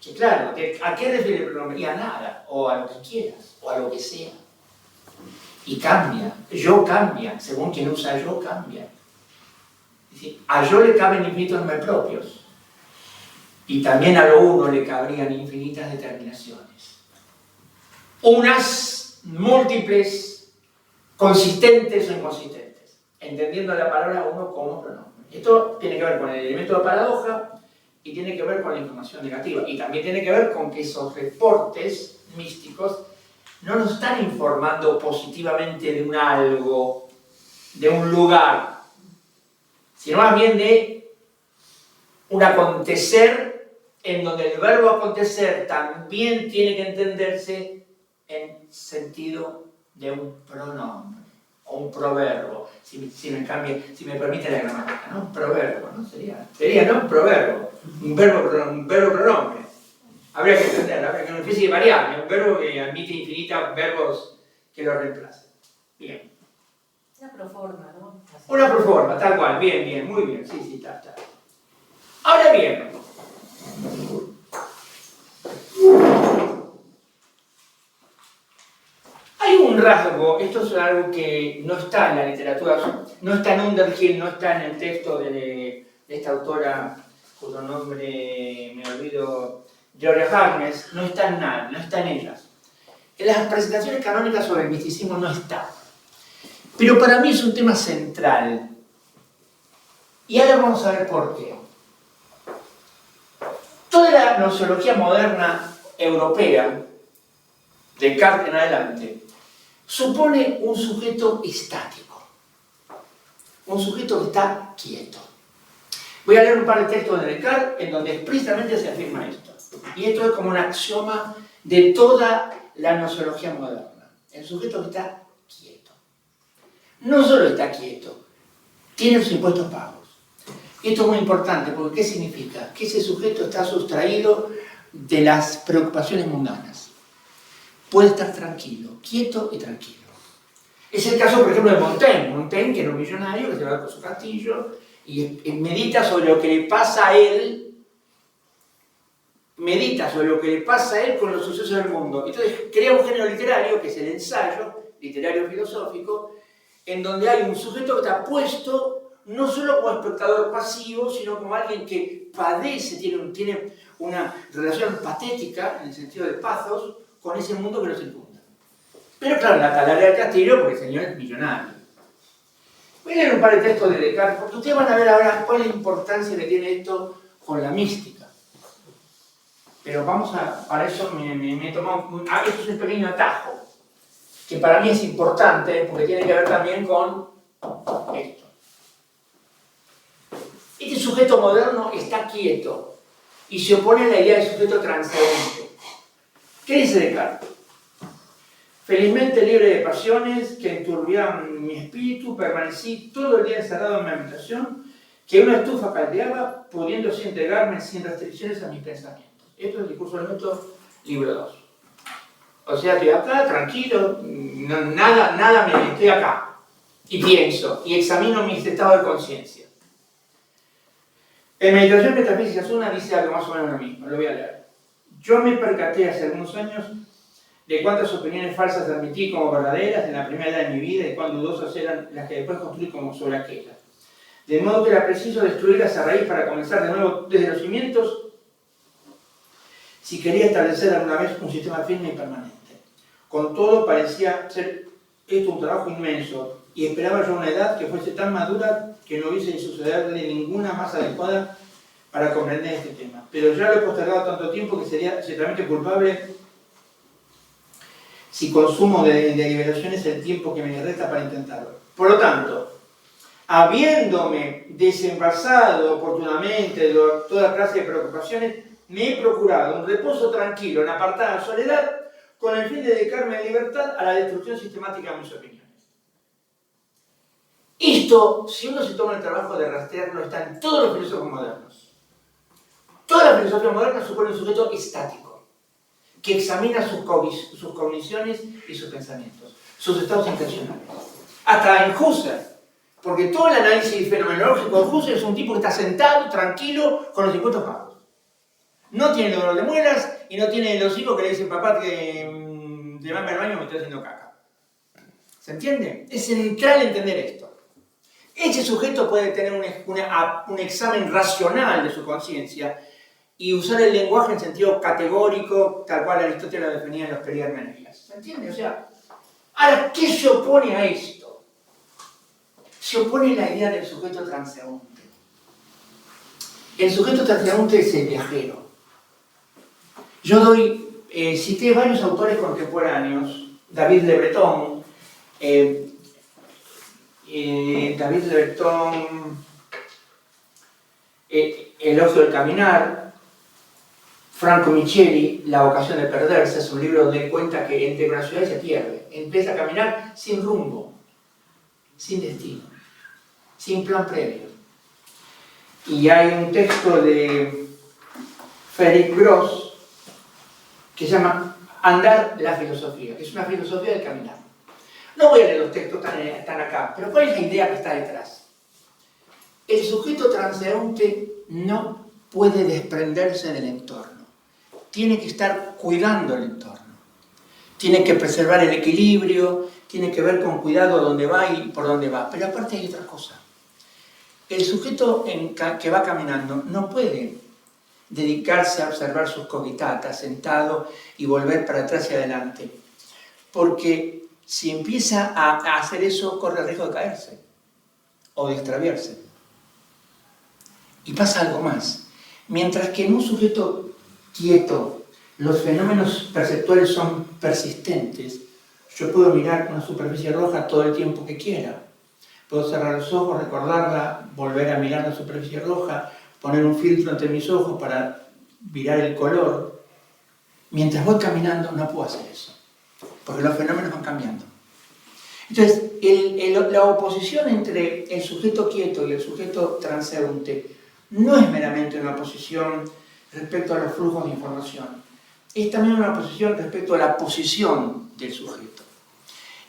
Que claro, ¿a qué refiere el pronombre? Y a nada, o a lo que quieras, o a lo que sea. Y cambia, yo cambia, según quien usa yo cambia. Es decir, a yo le caben infinitos nombres propios. Y también a lo uno le cabrían infinitas determinaciones. Unas múltiples, consistentes o inconsistentes, entendiendo la palabra uno como pronombre. Esto tiene que ver con el elemento de paradoja y tiene que ver con la información negativa. Y también tiene que ver con que esos reportes místicos no nos están informando positivamente de un algo, de un lugar, sino más bien de un acontecer en donde el verbo acontecer también tiene que entenderse en sentido de un pronombre o un proverbio, si me permite la gramática, ¿no? Un proverbio, ¿no? Sería ¿no? Un proverbio, un verbo pronombre. Habría que entenderlo, habría que una especie de variable, un verbo que admite infinitos verbos que lo reemplacen. Bien. Una proforma, ¿no? Así. Una proforma, tal cual, bien, muy bien, sí, está. Ahora bien, hay un rasgo, esto es algo que no está en la literatura, no está en Underhill, no está en el texto de esta autora, cuyo nombre me olvido, George Harkness, no está en nada, no está en ellas. En las presentaciones canónicas sobre el misticismo no está. Pero para mí es un tema central. Y ahora vamos a ver por qué. Toda la gnoseología moderna europea, de Descartes en adelante, supone un sujeto estático. Un sujeto que está quieto. Voy a leer un par de textos de Descartes en donde explícitamente se afirma esto. Y esto es como un axioma de toda la gnoseología moderna. El sujeto está quieto. No solo está quieto, tiene sus impuestos pagos. Y esto es muy importante, porque ¿qué significa? Que ese sujeto está sustraído de las preocupaciones mundanas. Puede estar tranquilo, quieto y tranquilo. Es el caso, por ejemplo, de Montaigne. Montaigne, que era un millonario, que se va con su castillo y medita sobre lo que le pasa a él, con los sucesos del mundo. Entonces crea un género literario, que es el ensayo, literario filosófico, en donde hay un sujeto que está puesto no solo como espectador pasivo, sino como alguien que padece, tiene una relación patética, en el sentido de pathos, con ese mundo que lo circunda. Pero claro, la taladra del castillo, porque el señor es millonario. Voy a leer un par de textos de Descartes, porque ustedes van a ver ahora cuál es la importancia que tiene esto con la mística. Pero para eso me he tomado, esto es un pequeño atajo, que para mí es importante, porque tiene que ver también con esto. Este sujeto moderno está quieto y se opone a la idea del sujeto transeúnte. ¿Qué dice Descartes? Felizmente libre de pasiones que enturbiaban mi espíritu, permanecí todo el día encerrado en mi habitación, que una estufa caldeaba, pudiéndose entregarme sin restricciones a mis pensamientos. Esto es el discurso del método, libro 2. O sea, estoy acá, tranquilo, estoy acá. Y pienso, y examino mis estados de conciencia. En Meditación Metafísicas 1 dice algo más o menos lo mismo, lo voy a leer. Yo me percaté hace algunos años de cuántas opiniones falsas admití como verdaderas en la primera edad de mi vida y cuán dudosas eran las que después construí como sobre aquellas. De modo que era preciso destruirlas a raíz para comenzar de nuevo desde los cimientos si quería establecer alguna vez un sistema firme y permanente. Con todo, parecía ser esto un trabajo inmenso y esperaba yo una edad que fuese tan madura que no hubiese de sucederle ninguna más adecuada para comprender este tema. Pero ya lo he postergado tanto tiempo que sería ciertamente culpable si consumo de deliberaciones el tiempo que me resta para intentarlo. Por lo tanto, habiéndome desembarazado oportunamente de toda clase de preocupaciones, me he procurado un reposo tranquilo en apartada soledad con el fin de dedicarme en libertad a la destrucción sistemática de mis opiniones. Esto, si uno se toma el trabajo de rastrearlo, está en todos los filósofos modernos. Toda la filosofía moderna supone un sujeto estático, que examina sus cogniciones y sus pensamientos, sus estados intencionales. Hasta en Husserl, porque todo el análisis fenomenológico de Husserl es un tipo que está sentado, tranquilo, con los impuestos pagos. No tiene dolor de muelas y no tiene los hijos que le dicen, papá, que te van al baño me estoy haciendo caca. ¿Se entiende? Es central entender esto. Ese sujeto puede tener un examen racional de su conciencia y usar el lenguaje en sentido categórico, tal cual Aristóteles lo definía en los Perihermeneidas. ¿Se entiende? O sea, ahora, ¿qué se opone a esto? Se opone la idea del sujeto transeúnte. El sujeto transeúnte es el viajero. Yo cité varios autores contemporáneos, David Le Breton, El ocio del caminar, Franco Micheli, La vocación de perderse, es un libro donde cuenta que entre una ciudad y se pierde, empieza a caminar sin rumbo, sin destino, sin plan previo. Y hay un texto de Frederick Gross que se llama Andar la filosofía, que es una filosofía del caminar. No voy a leer los textos, están acá, pero ¿cuál es la idea que está detrás? El sujeto transeúnte no puede desprenderse del entorno. Tiene que estar cuidando el entorno. Tiene que preservar el equilibrio, tiene que ver con cuidado dónde va y por dónde va. Pero aparte hay otra cosa. El sujeto que va caminando no puede dedicarse a observar sus cogitatas, sentado y volver para atrás y adelante. Porque si empieza a hacer eso, corre el riesgo de caerse o de extraviarse. Y pasa algo más. Mientras que en un sujeto quieto los fenómenos perceptuales son persistentes, yo puedo mirar una superficie roja todo el tiempo que quiera. Puedo cerrar los ojos, recordarla, volver a mirar la superficie roja, poner un filtro entre mis ojos para mirar el color. Mientras voy caminando no puedo hacer eso, porque los fenómenos van cambiando. Entonces, la oposición entre el sujeto quieto y el sujeto transeúnte no es meramente una oposición respecto a los flujos de información, es también una oposición respecto a la posición del sujeto.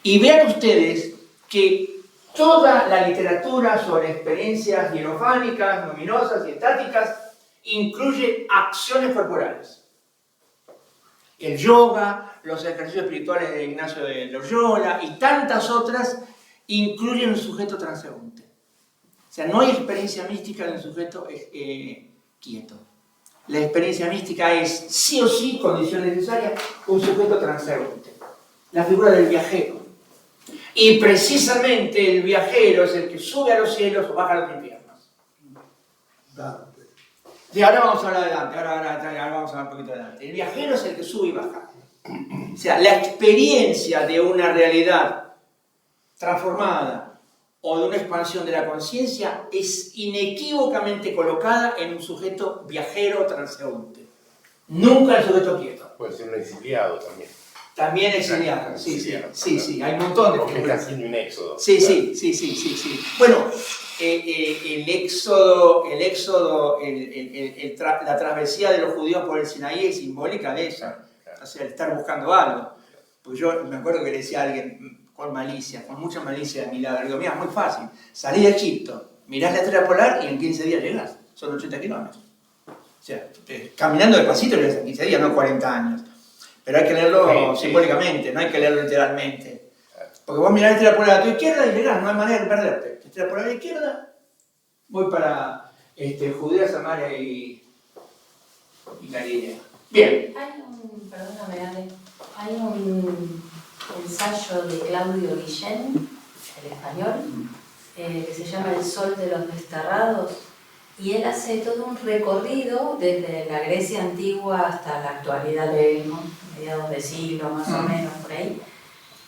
Y vean ustedes que toda la literatura sobre experiencias hierofánicas, luminosas y estáticas incluye acciones corporales. El yoga, los ejercicios espirituales de Ignacio de Loyola y tantas otras incluyen un sujeto transeúnte. O sea, no hay experiencia mística de un sujeto quieto. La experiencia mística es, sí o sí, condición necesaria, un sujeto transeúnte. La figura del viajero. Y precisamente el viajero es el que sube a los cielos o baja a los infiernos. Dante. Sí, ahora vamos a hablar de Dante, ahora vamos a hablar un poquito de Dante. El viajero es el que sube y baja. O sea, la experiencia de una realidad transformada o de una expansión de la conciencia es inequívocamente colocada en un sujeto viajero transeúnte. Nunca el sujeto quieto. Puede ser un exiliado también. También exiliado, sí, hay un montón de Porque figuras. está haciendo un éxodo. Sí. Bueno, el éxodo, la travesía de los judíos por el Sinaí es simbólica de eso. O sea, el estar buscando algo. Pues yo me acuerdo que le decía a alguien con malicia, con mucha malicia de mi lado, le digo, mira, muy fácil, salí de Egipto, mirás la estrella polar y en 15 días llegás, son 80 kilómetros. O sea, caminando despacito llegas en 15 días, no 40 años. Pero hay que leerlo simbólicamente, no hay que leerlo literalmente. Porque vos mirás la estrella polar a tu izquierda y llegás, no hay manera de perderte. La estrella polar a la izquierda, voy para Judea, Samaria y Galilea. Bien. Perdóname, Ale, hay un ensayo de Claudio Guillén, el español, que se llama El Sol de los Desterrados, y él hace todo un recorrido desde la Grecia antigua hasta la actualidad de él, ¿no? Mediados de siglo, más o menos, por ahí,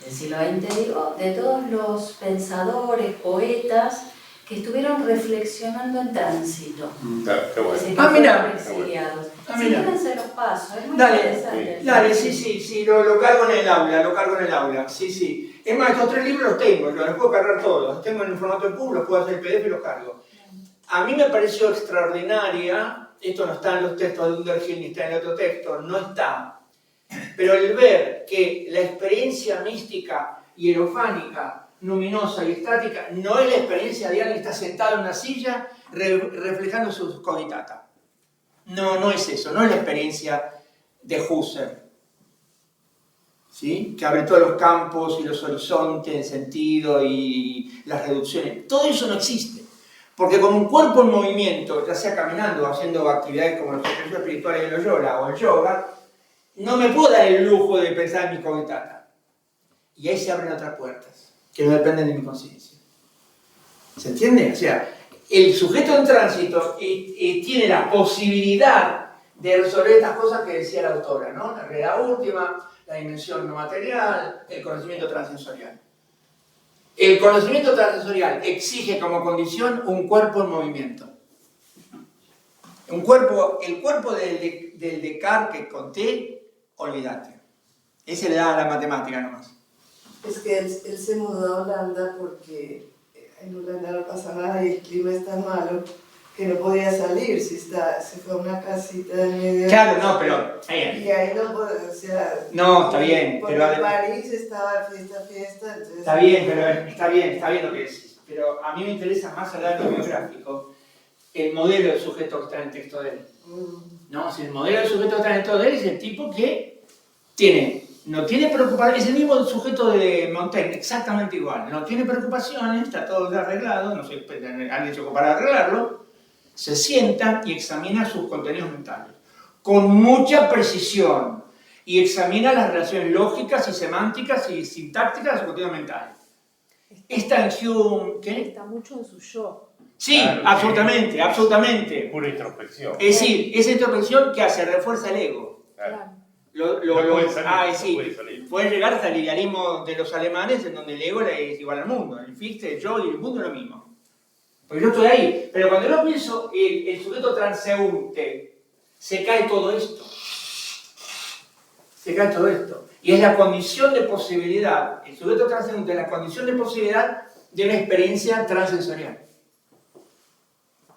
del siglo XX, digo, de todos los pensadores, poetas, que estuvieron reflexionando en tránsito. Claro, qué bueno. Mira. Exiliados. Mira. Síganse los pasos, es muy Dale, interesante. dale, sí, lo cargo en el aula, sí. Es más, estos 3 libros los tengo, los puedo cargar todos, los tengo en el formato de PUB, los puedo hacer PDF y los cargo. A mí me pareció extraordinaria, esto no está en los textos de Underhill ni está en el otro texto, no está, pero el ver que la experiencia mística hierofánica, luminosa y estática no es la experiencia de alguien que está sentado en una silla reflejando su cogitata. No es eso, no es la experiencia de Husserl, ¿sí? Que abre todos los campos y los horizontes en sentido y las reducciones. Todo eso no existe. Porque con un cuerpo en movimiento, ya sea caminando o haciendo actividades como los ejercicios espirituales de Loyola o el yoga, no me puedo dar el lujo de pensar en mi cogitata. Y ahí se abren otras puertas, que no dependen de mi conciencia. ¿Se entiende? O sea, el sujeto en tránsito tiene la posibilidad de resolver estas cosas que decía la autora, ¿no? La realidad última, la dimensión no material, el conocimiento transsensorial. El conocimiento transsensorial exige como condición un cuerpo en movimiento. El cuerpo del Descartes que conté, olvídate. Ese le da a la matemática nomás. Es que él se mudó a Holanda porque en Holanda no pasa nada y el clima es tan malo que no podía salir, se fue a una casita en medio. Claro, no, pero... Y ahí no podía, o sea... No, está bien, porque pero... en París estaba fiesta, entonces... Está bien lo que decís. Pero a mí me interesa más allá de lo biográfico, el modelo del sujeto que está en el texto de él. ¿No? Si el modelo del sujeto que está en el texto de él es el tipo que no tiene preocupaciones, es el mismo sujeto de Montaigne, exactamente igual. No tiene preocupaciones, está todo ya arreglado, no sé, alguien se ocupa para arreglarlo. Se sienta y examina sus contenidos mentales con mucha precisión y examina las relaciones lógicas y semánticas y sintácticas de su contenido mental. Está en Hume, ¿qué? Está mucho en su yo. Sí, Claro, absolutamente. Pura introspección. Es decir, esa introspección que hace, refuerza el ego. Claro. No puede salir, sí. no puede salir. Puede llegar hasta el idealismo de los alemanes, en donde el ego es igual al mundo. El Fichte, el yo y el mundo es lo mismo. Porque yo estoy ahí. Pero cuando yo pienso el sujeto transeúnte, se cae todo esto. Se cae todo esto. Y es la condición de posibilidad, el sujeto transeúnte es la condición de posibilidad de una experiencia transensorial.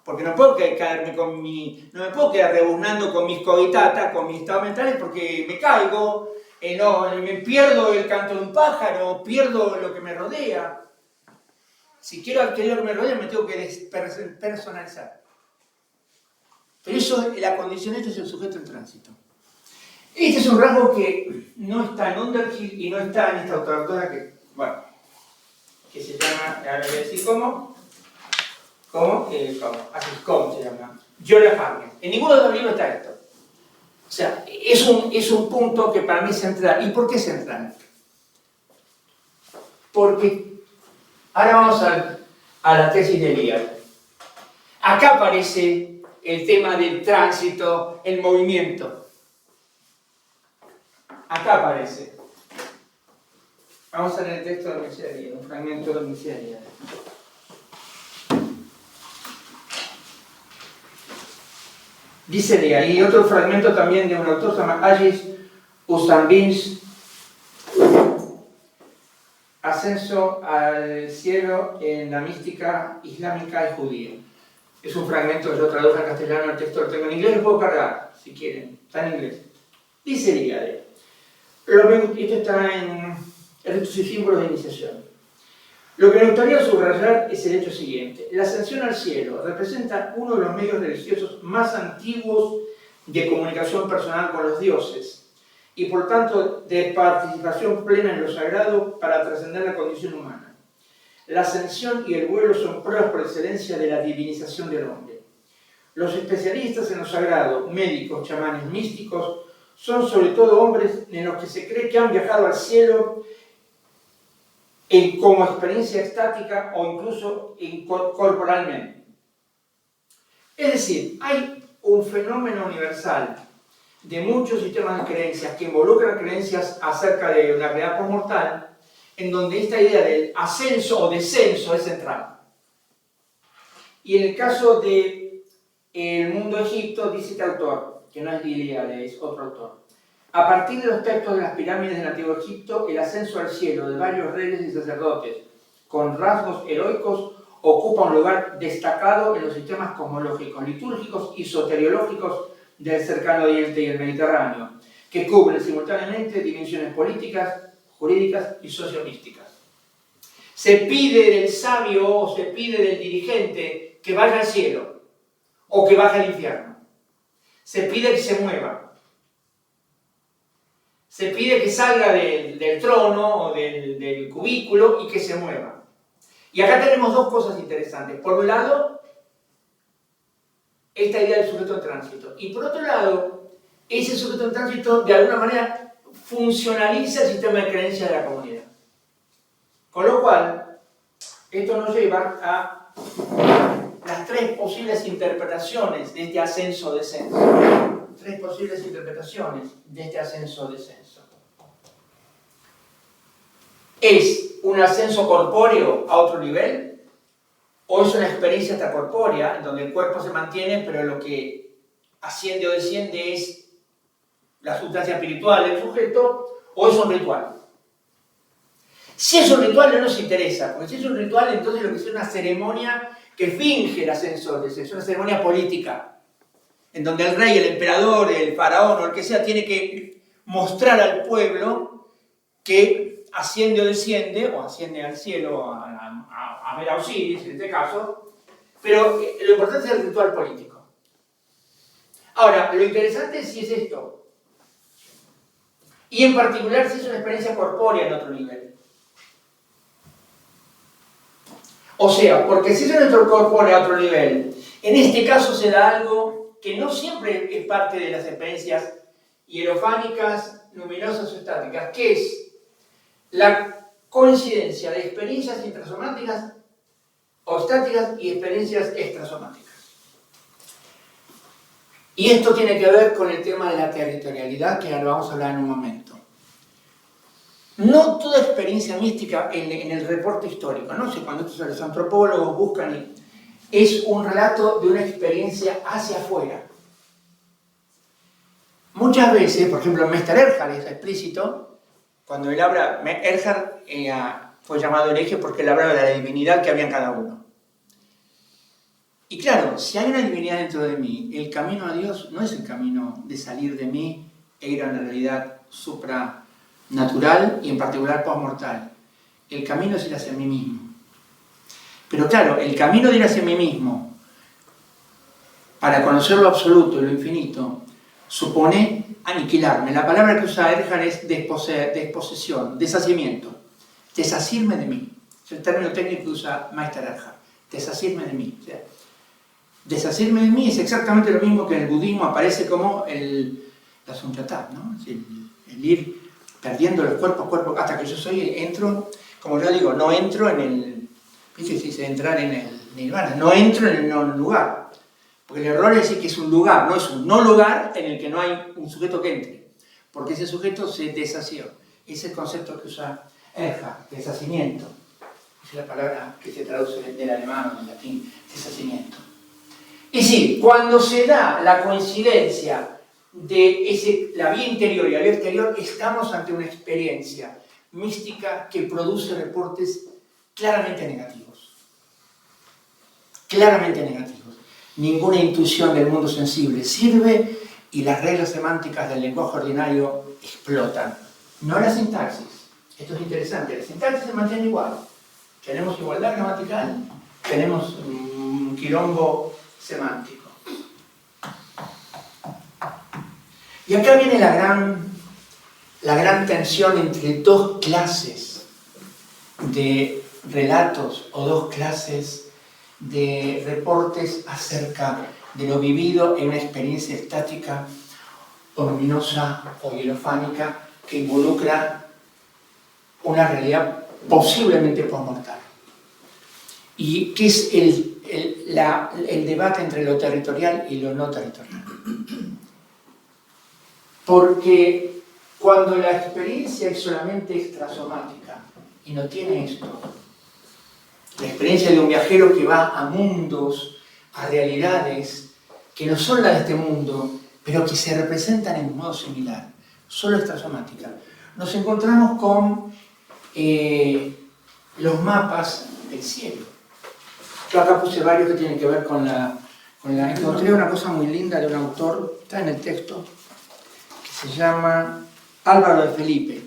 Porque no puedo caerme no me puedo quedar rebuznando con mis cogitatas, con mis estados mentales, porque me caigo, me pierdo el canto de un pájaro, pierdo lo que me rodea. Si quiero adquirir lo que me rodea, me tengo que despersonalizar. Pero eso, la condición es el sujeto en tránsito. Este es un rasgo que no está en Underhill y no está en esta otra autora que se llama, ahora voy a decir cómo se llama, Julia Hartnett. En ninguno de los libros está esto. O sea, es un punto que para mí es central. ¿Y por qué central? Porque ahora vamos a la tesis de Elías. Acá aparece el tema del tránsito, el movimiento. Acá aparece. Vamos a leer el texto de Elías, un fragmento de Elías. Dice Elías, y otro fragmento también de un autor, se llama Agis Usambins, Ascenso al cielo en la mística islámica y judía. Es un fragmento que yo traduje al castellano, el texto lo tengo en inglés, lo puedo cargar, si quieren, está en inglés. Dice Elías, esto está en Ritos y Símbolos de Iniciación. Lo que me gustaría subrayar es el hecho siguiente. La ascensión al cielo representa uno de los medios religiosos más antiguos de comunicación personal con los dioses y por tanto de participación plena en lo sagrado para trascender la condición humana. La ascensión y el vuelo son pruebas por excelencia de la divinización del hombre. Los especialistas en lo sagrado, médicos, chamanes, místicos, son sobre todo hombres en los que se cree que han viajado al cielo como experiencia estática o incluso corporalmente. Es decir, hay un fenómeno universal de muchos sistemas de creencias que involucran creencias acerca de una realidad postmortal, en donde esta idea del ascenso o descenso es central. Y en el caso del mundo egipto, dice este autor, que no es Ilíade, es otro autor. A partir de los textos de las pirámides del Antiguo Egipto, el ascenso al cielo de varios reyes y sacerdotes con rasgos heroicos ocupa un lugar destacado en los sistemas cosmológicos, litúrgicos y soteriológicos del cercano Oriente y el Mediterráneo, que cubren simultáneamente dimensiones políticas, jurídicas y sociomísticas. Se pide del sabio o se pide del dirigente que vaya al cielo o que baje al infierno. Se pide que se mueva. Se pide que salga del trono o del cubículo y que se mueva. Y acá tenemos dos cosas interesantes. Por un lado, esta idea del sujeto en tránsito. Y por otro lado, ese sujeto en tránsito de alguna manera funcionaliza el sistema de creencias de la comunidad. Con lo cual, esto nos lleva a las tres posibles interpretaciones de este ascenso-descenso. Tres posibles interpretaciones de este ascenso-descenso. ¿Es un ascenso corpóreo a otro nivel? ¿O es una experiencia extracorpórea en donde el cuerpo se mantiene, pero lo que asciende o desciende es la sustancia espiritual del sujeto? ¿O es un ritual? Si es un ritual no nos interesa, porque si es un ritual entonces lo que es una ceremonia que finge el ascenso-descenso, es una ceremonia política, en donde el rey, el emperador, el faraón o el que sea tiene que mostrar al pueblo que asciende o desciende, o asciende al cielo a ver a Osiris en este caso, pero lo importante es el ritual político. Ahora, lo interesante es si es esto, y en particular si es una experiencia corpórea en otro nivel. O sea, porque si es una corpórea a otro nivel, en este caso se da algo que no siempre es parte de las experiencias hierofánicas, luminosas o estáticas, que es la coincidencia de experiencias intrasomáticas o estáticas y experiencias extrasomáticas. Y esto tiene que ver con el tema de la territorialidad, que ahora vamos a hablar en un momento. No toda experiencia mística en el reporte histórico, no sé, cuando estos los antropólogos buscan, es un relato de una experiencia hacia afuera. Muchas veces, por ejemplo, Meister Eckhart es explícito, cuando él habla, Eckhart fue llamado hereje porque él hablaba de la divinidad que había en cada uno. Y claro, si hay una divinidad dentro de mí, el camino a Dios no es el camino de salir de mí e ir a una realidad supranatural y en particular postmortal. El camino es ir hacia mí mismo. Pero claro, el camino de ir hacia mí mismo, para conocer lo absoluto y lo infinito, supone aniquilarme. La palabra que usa Eckhart es desposesión, deshacimiento. Deshacirme de mí. Es el término técnico que usa Meister Eckhart. Deshacirme de mí. O sea, deshacirme de mí es exactamente lo mismo que en el budismo aparece como la sunyata, ¿no? Es el ir perdiendo los cuerpos, hasta que yo entro, como yo digo, no entro en el, ¿viste? Si dice entrar en el nirvana, no entro en el no lugar. Porque el error es decir que es un lugar, no es un no lugar en el que no hay un sujeto que entre. Porque ese sujeto se deshació. Ese es el concepto que usa Eckhart, deshacimiento. Es la palabra que se traduce del alemán o del latín, deshacimiento. Es decir, cuando se da la coincidencia de la vía interior y la vía exterior, estamos ante una experiencia mística que produce reportes claramente negativos. Claramente negativos. Ninguna intuición del mundo sensible sirve y las reglas semánticas del lenguaje ordinario explotan. No la sintaxis. Esto es interesante. La sintaxis se mantiene igual. Tenemos igualdad gramatical, tenemos un quilombo semántico. Y acá viene la gran tensión entre dos clases de relatos o dos clases de reportes acerca de lo vivido en una experiencia estática o luminosa o hierofánica que involucra una realidad posiblemente postmortal. Y que es el debate entre lo territorial y lo no territorial. Porque cuando la experiencia es solamente extrasomática y no tiene esto, la experiencia de un viajero que va a mundos, a realidades que no son las de este mundo, pero que se representan en un modo similar, solo extrasomática, nos encontramos con los mapas del cielo. Yo acá puse varios que tienen que ver con la... Encontré una cosa muy linda de un autor, está en el texto, que se llama Álvaro de Felipe,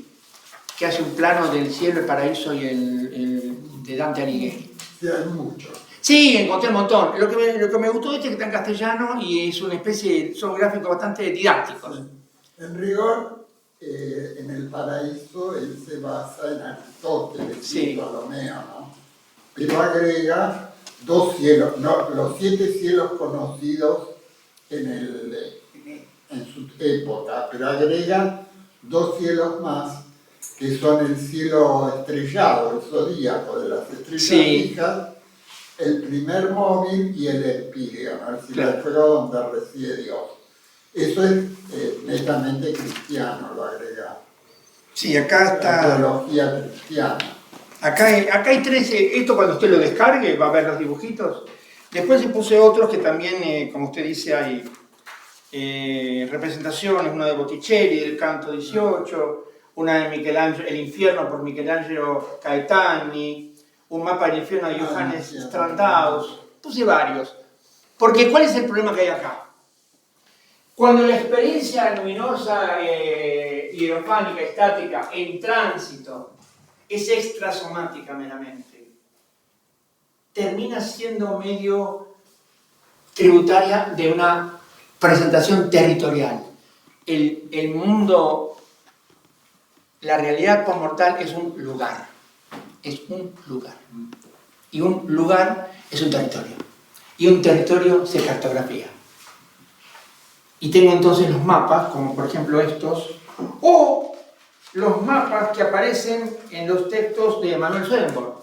que hace un plano del cielo, el paraíso y de Dante Alighieri. Sí, hay mucho. Sí, encontré un montón. Lo que me gustó de este es que está en castellano y es una especie, son gráficos bastante didácticos. En rigor, en el paraíso él se basa en Aristóteles, Sí. y Ptolomeo, ¿no? Pero agrega dos cielos, no, los 7 cielos conocidos en su época, pero agrega 2 cielos más que son el cielo estrellado, el zodíaco de las estrellas Sí. fijas, el primer móvil y el empíreo, ¿no? El cielo Claro. de fuego donde reside Dios. Eso es netamente cristiano, lo agrega. Sí, acá La teología cristiana. Acá hay 13, esto cuando usted lo descargue va a ver los dibujitos. Después se puse otros que también, como usted dice, hay representaciones, una de Botticelli, del Canto 18, una de Michelangelo, El infierno por Michelangelo Caetani, un mapa del infierno de Johannes Strandhaus, puse varios. Porque ¿cuál es el problema que hay acá? Cuando la experiencia luminosa, hierofánica, estática, en tránsito, es extrasomática meramente, termina siendo medio tributaria de una presentación territorial. El mundo, la realidad postmortal es un lugar. Es un lugar. Y un lugar es un territorio. Y un territorio se cartografía. Y tengo entonces los mapas, como por ejemplo estos, o los mapas que aparecen en los textos de Manuel Swedenborg.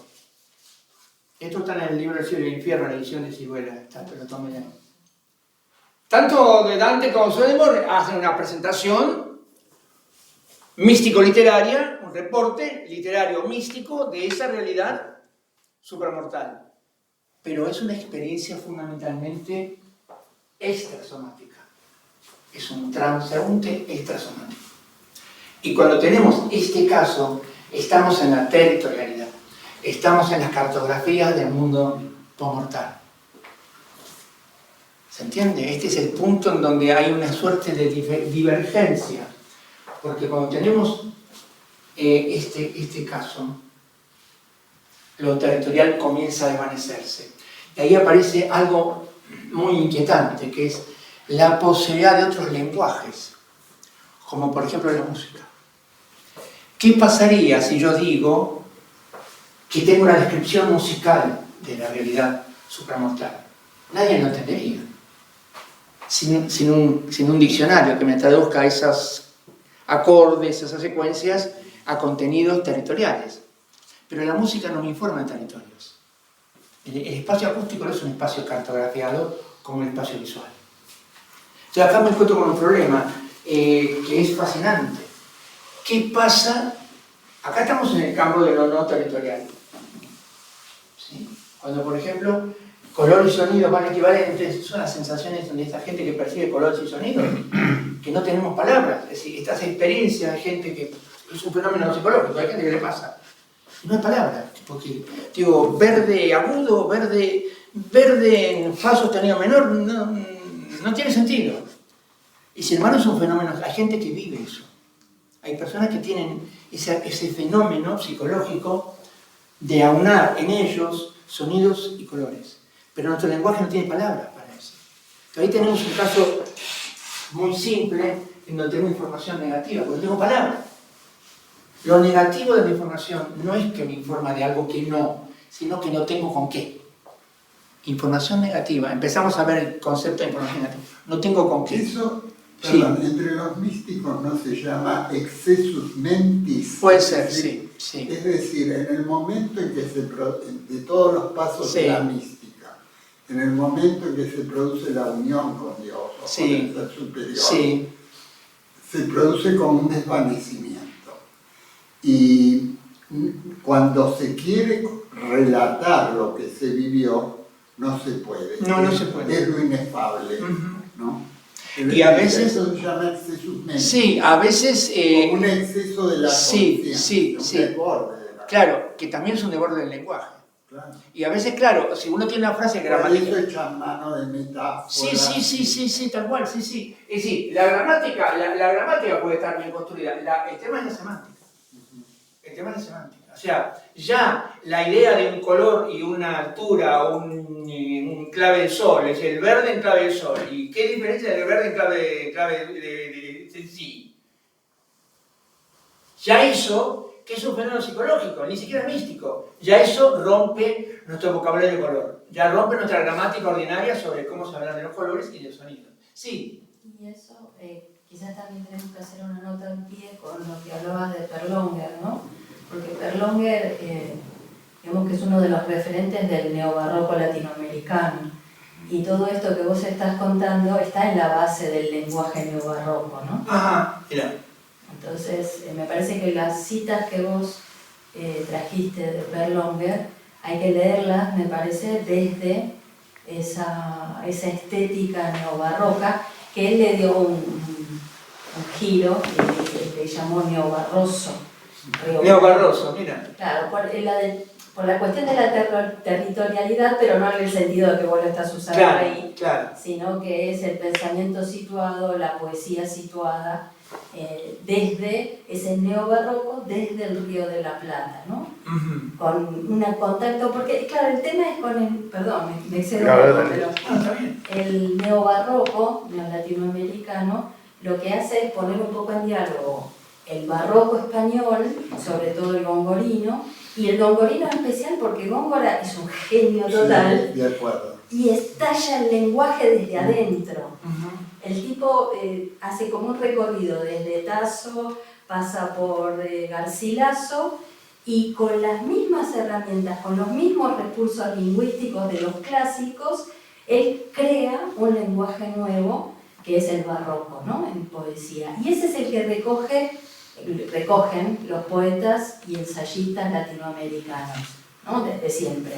Esto está en el libro del cielo y el infierno, la edición de Ciruela, te lo tomé ahí. Tanto de Dante como Swedenborg hacen una presentación místico-literaria, un reporte literario místico de esa realidad supramortal. Pero es una experiencia fundamentalmente extrasomática. Es un transeúnte extrasomático. Y cuando tenemos este caso, estamos en la territorialidad, estamos en las cartografías del mundo posmortal. ¿Se entiende? Este es el punto en donde hay una suerte de divergencia. Porque cuando tenemos este caso, lo territorial comienza a desvanecerse. Y ahí aparece algo muy inquietante, que es la posibilidad de otros lenguajes, como por ejemplo la música. ¿Qué pasaría si yo digo que tengo una descripción musical de la realidad supramortal? Nadie lo entendería. Sin un diccionario que me traduzca esos acordes, esas secuencias a contenidos territoriales. Pero la música no me informa de territorios. El espacio acústico no es un espacio cartografiado como el espacio visual. Yo acá me encuentro con un problema que es fascinante. ¿Qué pasa? Acá estamos en el campo de lo no territorial. ¿Sí? Cuando, por ejemplo, color y sonido van equivalentes, son las sensaciones de esta gente que percibe colores y sonidos, que no tenemos palabras. Es decir, estas experiencias de gente que es un fenómeno psicológico, hay gente que le pasa. No hay palabras, porque, digo, verde agudo, verde en fa sostenido menor, no tiene sentido. Y sin embargo es un fenómeno, hay gente que vive eso. Hay personas que tienen ese fenómeno psicológico de aunar en ellos sonidos y colores. Pero nuestro lenguaje no tiene palabras para eso. Entonces, ahí tenemos un caso muy simple en donde tenemos información negativa, porque no tengo palabras. Lo negativo de la información no es que me informa de algo que no, sino que no tengo con qué. Información negativa. Empezamos a ver el concepto de información negativa. No tengo con qué. Eso, Sí. perdón, entre los místicos no se llama excessus mentis. Puede ser, sí, sí. Es decir, en el momento en que de todos los pasos Sí. de la mística, en el momento en que se produce la unión con Dios o Sí. con el ser superior, Sí, se produce como un desvanecimiento. Y cuando se quiere relatar lo que se vivió, no se puede. No se puede. Es lo inefable, Ujú. ¿no? Y a veces- Eso se llama excesus mentis. sí, a veces... Como un exceso de la sí, conciencia, sí, un sí. desborde de la claro, que también es un desborde del lenguaje. Claro. Y a veces, claro, si uno tiene una frase Por gramática... eso echan mano de metáforas. Sí, tal cual, sí. Es decir, la gramática puede estar bien construida, el tema es la semántica. El tema es la semántica. O sea, ya la idea de un color y una altura, un clave de sol, es el verde en clave de sol. ¿Y qué diferencia del verde en clave de sí? Ya eso, que es un fenómeno psicológico, ni siquiera místico, ya eso rompe nuestro vocabulario de color. Ya rompe nuestra gramática ordinaria sobre cómo se hablan de los colores y del sonido. Sí. Y eso, quizás también tenemos que hacer una nota en pie con lo que hablabas de Perlonger, ¿no? Porque Perlonger, digamos que es uno de los referentes del neobarroco latinoamericano. Y todo esto que vos estás contando está en la base del lenguaje neobarroco, ¿no? Ajá, mira. Entonces, me parece que las citas que vos trajiste de Perlonger, hay que leerlas, me parece, desde esa estética neobarroca, que él le dio un giro y le llamó neobarroso. Neobarroso, mira. Claro, por la cuestión de la territorialidad, pero no en el sentido de que vos lo estás usando ahí, Claro. sino que es el pensamiento situado, la poesía situada, desde ese neobarroco, desde el Río de la Plata, ¿no? Uh-huh. Con un contacto, porque claro, el tema es con el, perdón, me excedo No, un no, poco, no. pero Está bien. el neobarroco, neolatinoamericano, lo que hace es poner un poco en diálogo el barroco español, sobre todo el gongorino, y el gongorino en especial porque Góngora es un genio total, Sí, de acuerdo. y estalla el lenguaje desde adentro. Uh-huh. El tipo hace como un recorrido desde Tasso, pasa por Garcilaso, y con las mismas herramientas, con los mismos recursos lingüísticos de los clásicos, él crea un lenguaje nuevo que es el barroco, ¿no? En poesía. Y ese es el que recogen los poetas y ensayistas latinoamericanos, ¿no? Desde siempre.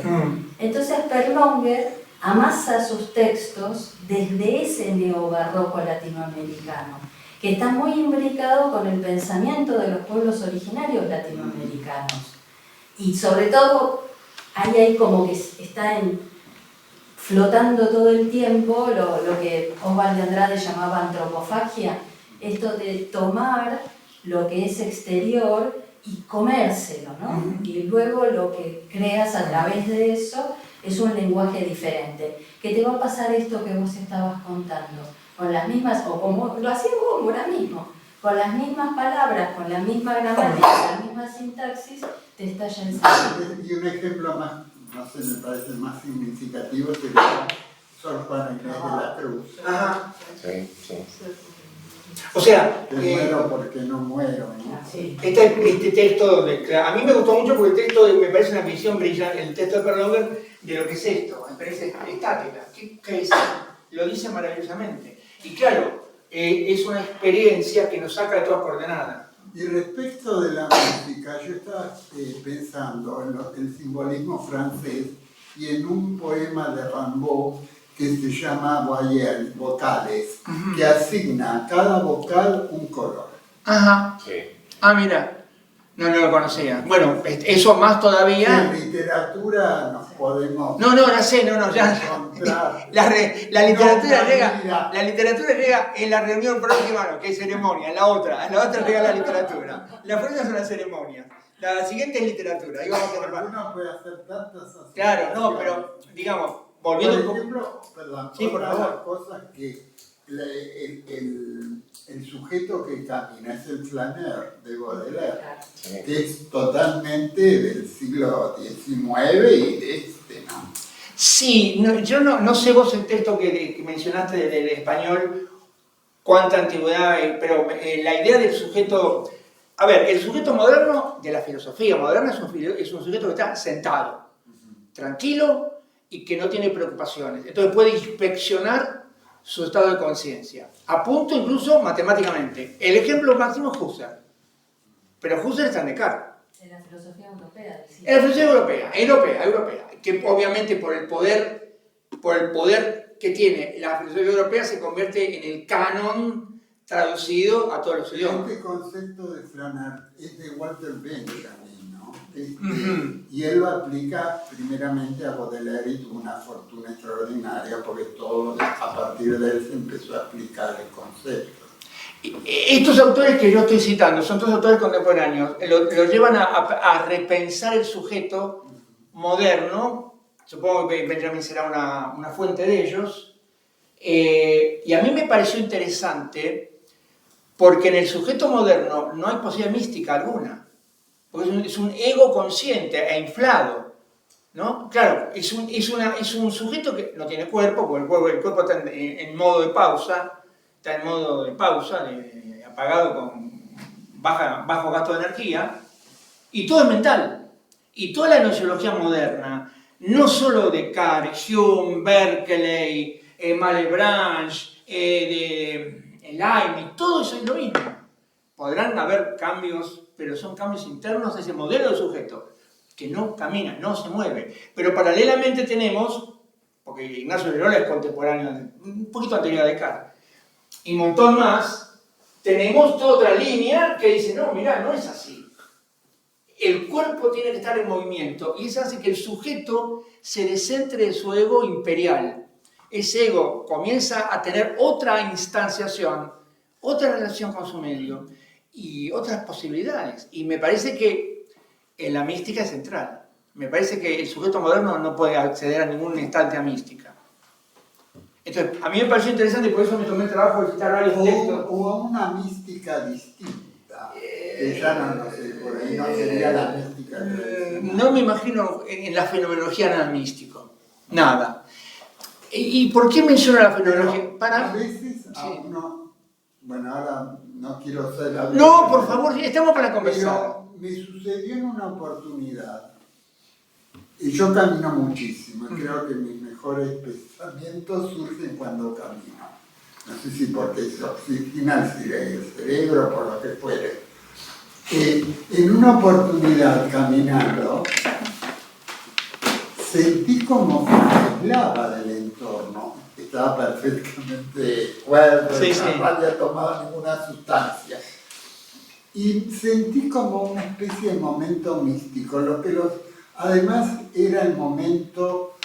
Entonces Perlonger amasa sus textos desde ese neobarroco latinoamericano, que está muy imbricado con el pensamiento de los pueblos originarios latinoamericanos. Y sobre todo, ahí como que está flotando todo el tiempo lo que Oswald de Andrade llamaba antropofagia, esto de tomar lo que es exterior y comérselo, ¿no? Y luego lo que creas a través de eso es un lenguaje diferente. Que te va a pasar esto que vos estabas contando, con las mismas, o como lo hacías vos ahora mismo, con las mismas palabras, con la misma gramática, la misma sintaxis, te estalla el cerebro. Y un ejemplo más, no sé, me parece más significativo, sería Sor Juana Inés de la Cruz. Ajá. Sí, sí. O sea, Que muero porque no muero, ¿no? Sí. este texto, a mí me gustó mucho porque el texto me parece una visión brillante, el texto de Perlonger, de lo que es esto, me parece estática. ¿Qué es? Lo dice maravillosamente. Y claro, es una experiencia que nos saca de todas coordenadas. Y respecto de la música, yo estaba pensando en el simbolismo francés y en un poema de Rimbaud que se llama Voyelles, vocales, que asigna a cada vocal un color. Ajá. Sí. Ah, mira. No lo conocía. Bueno, eso más todavía. En literatura nos podemos No, ya sé, ya. encontrar. La literatura No, llega. mira. La literatura llega en la reunión próxima, no, que es ceremonia, en la otra llega la literatura. La próxima es una ceremonia. La siguiente es literatura. Ahí vamos a tener más. Uno puede hacer tantas asociaciones. Claro, no, pero digamos, Por volviendo un poco. ejemplo, perdón, Sí, por otra de favor. las cosas que el sujeto que camina es el flaneur de Baudelaire, Sí. que es totalmente del siglo XIX y de ¿no? Sí, yo no sé vos el texto que mencionaste del español, cuánta antigüedad hay, pero la idea del sujeto. A ver, el sujeto moderno, de la filosofía moderna, es un sujeto que está sentado, tranquilo y que no tiene preocupaciones. Entonces puede inspeccionar su estado de conciencia, a punto incluso matemáticamente. El ejemplo máximo es Husserl, pero Husserl está en Descartes. En la filosofía europea, decía. En la filosofía europea, que obviamente por el poder que tiene la filosofía europea se convierte en el canon traducido a todos los idiomas. Este concepto de flaneur es de Walter Benjamin, ¿no? Y él lo aplica primeramente a Baudelaire y tuvo una fortuna extraordinaria porque todo a partir de él se empezó a aplicar el concepto. Estos autores que yo estoy citando son todos autores contemporáneos, lo llevan a repensar el sujeto moderno. Supongo que Benjamin será una fuente de ellos. Y a mí me pareció interesante porque en el sujeto moderno no hay posibilidad mística alguna, porque es un ego consciente e inflado, ¿no? Claro, es un sujeto que no tiene cuerpo, porque el cuerpo está en modo de pausa, apagado con bajo gasto de energía, y todo es mental. Y toda la nociología moderna, no solo Descartes, Hume, Berkeley, Malebranche, Leibniz, todo eso es lo mismo. Podrán haber cambios, pero son cambios internos de ese modelo de sujeto, que no camina, no se mueve. Pero paralelamente tenemos, porque Ignacio Loyola es contemporáneo, un poquito anterior a Descartes, y un montón más, tenemos toda otra línea que dice, no, mirá, no es así. El cuerpo tiene que estar en movimiento y eso hace que el sujeto se descentre de su ego imperial. Ese ego comienza a tener otra instanciación, otra relación con su medio y otras posibilidades. Y me parece que en la mística es central. Me parece que el sujeto moderno no puede acceder a ningún instante a mística. Entonces, a mí me pareció interesante y por eso me tomé el trabajo de citar varios textos. Hubo una mística distinta, que ya no sé, por ahí no sería la mística tradicional. No me imagino en la fenomenología nada místico, nada. ¿Y por qué menciono la fenomenología? A veces a uno, bueno, ahora no quiero ser... No, por favor, estamos para conversar. Pero me sucedió en una oportunidad Y yo camino muchísimo, y creo que mis mejores pensamientos surgen cuando camino. No sé si porque se oxigena el cerebro, por lo que fuere. En una oportunidad caminando, sentí como que me aislaba del entorno. Estaba perfectamente cuerdo, Sí, no había tomado ninguna sustancia. Y sentí como una especie de momento místico, además era el momento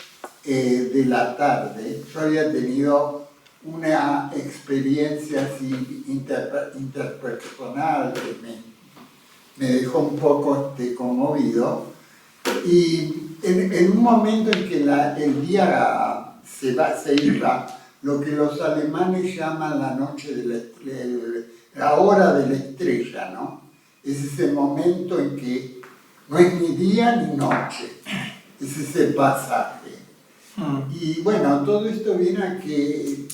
de la tarde. Yo había tenido una experiencia así interpersonal que me dejó un poco conmovido, y en un momento en que el día se iba, lo que los alemanes llaman la noche la hora de la estrella, ¿no? Es ese momento en que no es ni día ni noche, es ese pasaje. Y bueno, todo esto viene a que,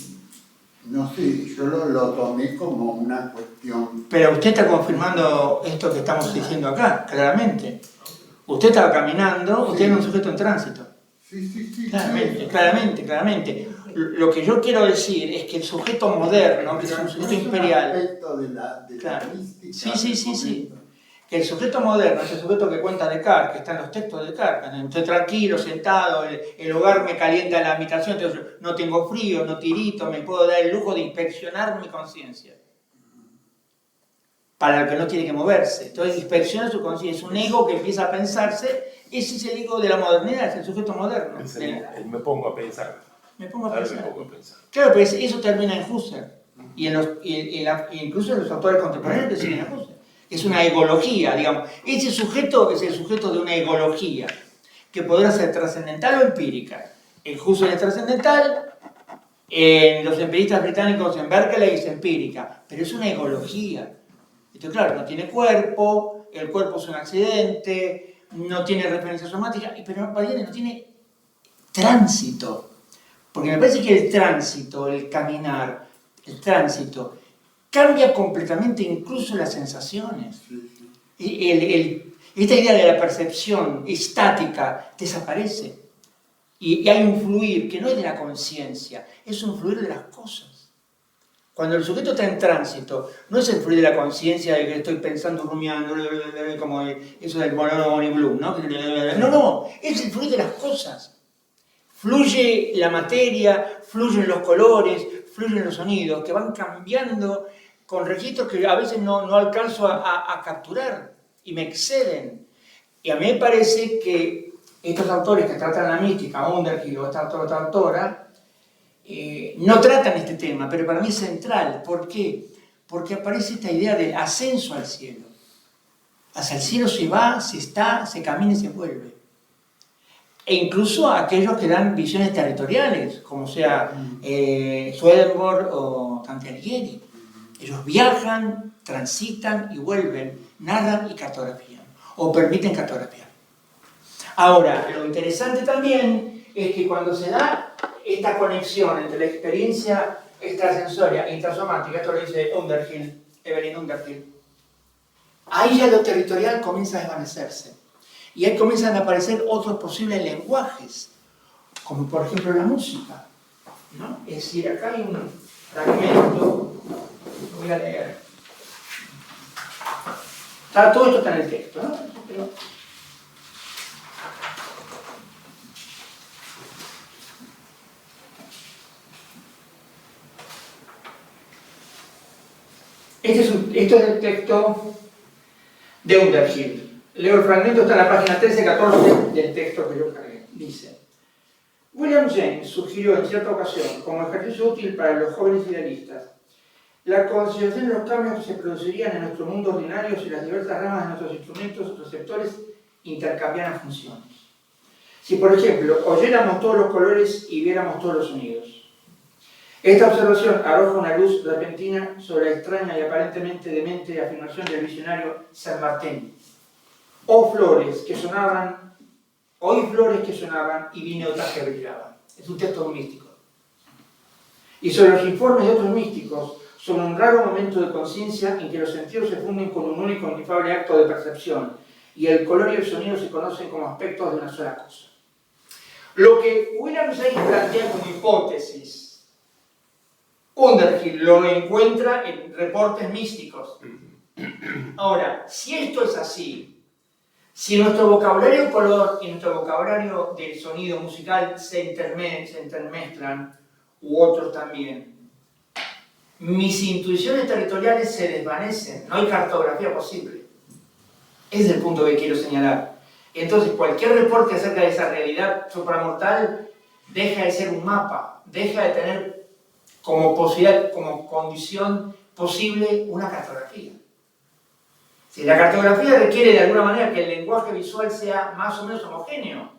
no sé, yo lo tomé como una cuestión. Pero usted está confirmando esto que estamos diciendo acá, claramente. Usted estaba caminando, usted era un sujeto en tránsito. Sí. Claramente. Lo que yo quiero decir es que el sujeto moderno, que es un sujeto imperial... Es un aspecto de la mística. Sí. Que el sujeto moderno es el sujeto que cuenta Descartes, que está en los textos de Descartes. Estoy tranquilo, sentado, el hogar me calienta la habitación, entonces no tengo frío, no tirito, me puedo dar el lujo de inspeccionar mi conciencia. Para el que no tiene que moverse. Entonces inspecciona su conciencia. Es un ego que empieza a pensarse. Ese es el ego de la modernidad, es el sujeto moderno. Me pongo a pensar. Me pongo a pensar. Me pongo a pensar. Claro, pero eso termina en Husserl. Y incluso en los autores contemporáneos que siguen a Husserl. Es una egología, digamos. Ese sujeto es el sujeto de una egología, que podrá ser trascendental o empírica. En Husserl es trascendental, en los empiristas británicos en Berkeley es empírica, pero es una egología. Entonces, claro, no tiene cuerpo, el cuerpo es un accidente, no tiene referencia somática, pero no tiene tránsito. Porque me parece que el tránsito, el caminar, el tránsito, cambia completamente incluso las sensaciones. Esta idea de la percepción estática desaparece. Y hay un fluir que no es de la conciencia, es un fluir de las cosas. Cuando el sujeto está en tránsito, no es el fluir de la conciencia de que estoy pensando, rumiando, como eso del monólogo y Bloom, ¿no? No, es el fluir de las cosas. Fluye la materia, fluyen los colores, fluyen los sonidos, que van cambiando con registros que a veces no alcanzo a capturar y me exceden. Y a mí me parece que estos autores que tratan la mística, Underhill o esta autora, no tratan este tema, pero para mí es central. ¿Por qué? Porque aparece esta idea del ascenso al cielo. Hacia el cielo se va, se está, se camina y se vuelve. E incluso aquellos que dan visiones territoriales, como sea Swedenborg o Dante Alighieri. Ellos viajan, transitan y vuelven, narran y cartografían, o permiten cartografiar. Ahora, lo interesante también es que cuando se da esta conexión entre la experiencia extrasensoria e intrasomática, esto lo dice Evelyn Underhill, ahí ya lo territorial comienza a desvanecerse. Y ahí comienzan a aparecer otros posibles lenguajes, como por ejemplo la música, ¿no? Es decir, acá hay un fragmento, lo voy a leer. Todo esto está en el texto, ¿no? Pero esto es el texto de Underhill. Leo el fragmento, está en la página 13-14 del texto que yo cargué. Dice: William James sugirió en cierta ocasión, como ejercicio útil para los jóvenes idealistas, la consideración de los cambios que se producirían en nuestro mundo ordinario si las diversas ramas de nuestros instrumentos receptores intercambiaran funciones. Si, por ejemplo, oyéramos todos los colores y viéramos todos los sonidos. Esta observación arroja una luz repentina sobre la extraña y aparentemente demente afirmación del visionario Saint Martin. Oí flores que sonaban y vi notas que brillaban. Es un texto místico. Y sobre los informes de otros místicos, sobre un raro momento de conciencia en que los sentidos se funden con un único inefable acto de percepción, y el color y el sonido se conocen como aspectos de una sola cosa. Lo que William James plantea como hipótesis, Underhill lo encuentra en reportes místicos. Ahora, si esto es así, si nuestro vocabulario color y nuestro vocabulario del sonido musical se intermezclan, u otros también, mis intuiciones territoriales se desvanecen, no hay cartografía posible. Ese es el punto que quiero señalar. Entonces, cualquier reporte acerca de esa realidad supramortal deja de ser un mapa, deja de tener como posibilidad, como condición posible una cartografía. Si la cartografía requiere de alguna manera que el lenguaje visual sea más o menos homogéneo,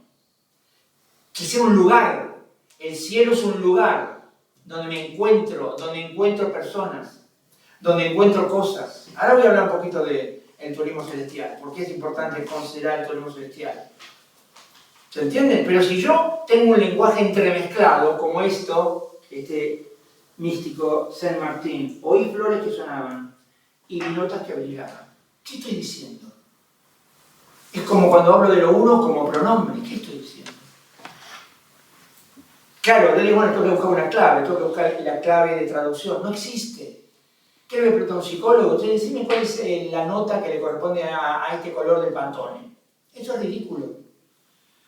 que sea un lugar, el cielo es un lugar donde me encuentro, donde encuentro personas, donde encuentro cosas. Ahora voy a hablar un poquito del turismo celestial, porque es importante considerar el turismo celestial. ¿Se entiende? Pero si yo tengo un lenguaje entremezclado, como esto, este místico Saint Martín, oí flores que sonaban y vi notas que brillaban. ¿Qué estoy diciendo? Es como cuando hablo de lo uno como pronombre. ¿Qué estoy diciendo? Claro, yo digo, bueno, tengo que buscar una clave, tengo que buscar la clave de traducción. No existe. ¿Qué le pregunta a un psicólogo? Entonces, decime cuál es la nota que le corresponde a este color del Pantone. Eso es ridículo.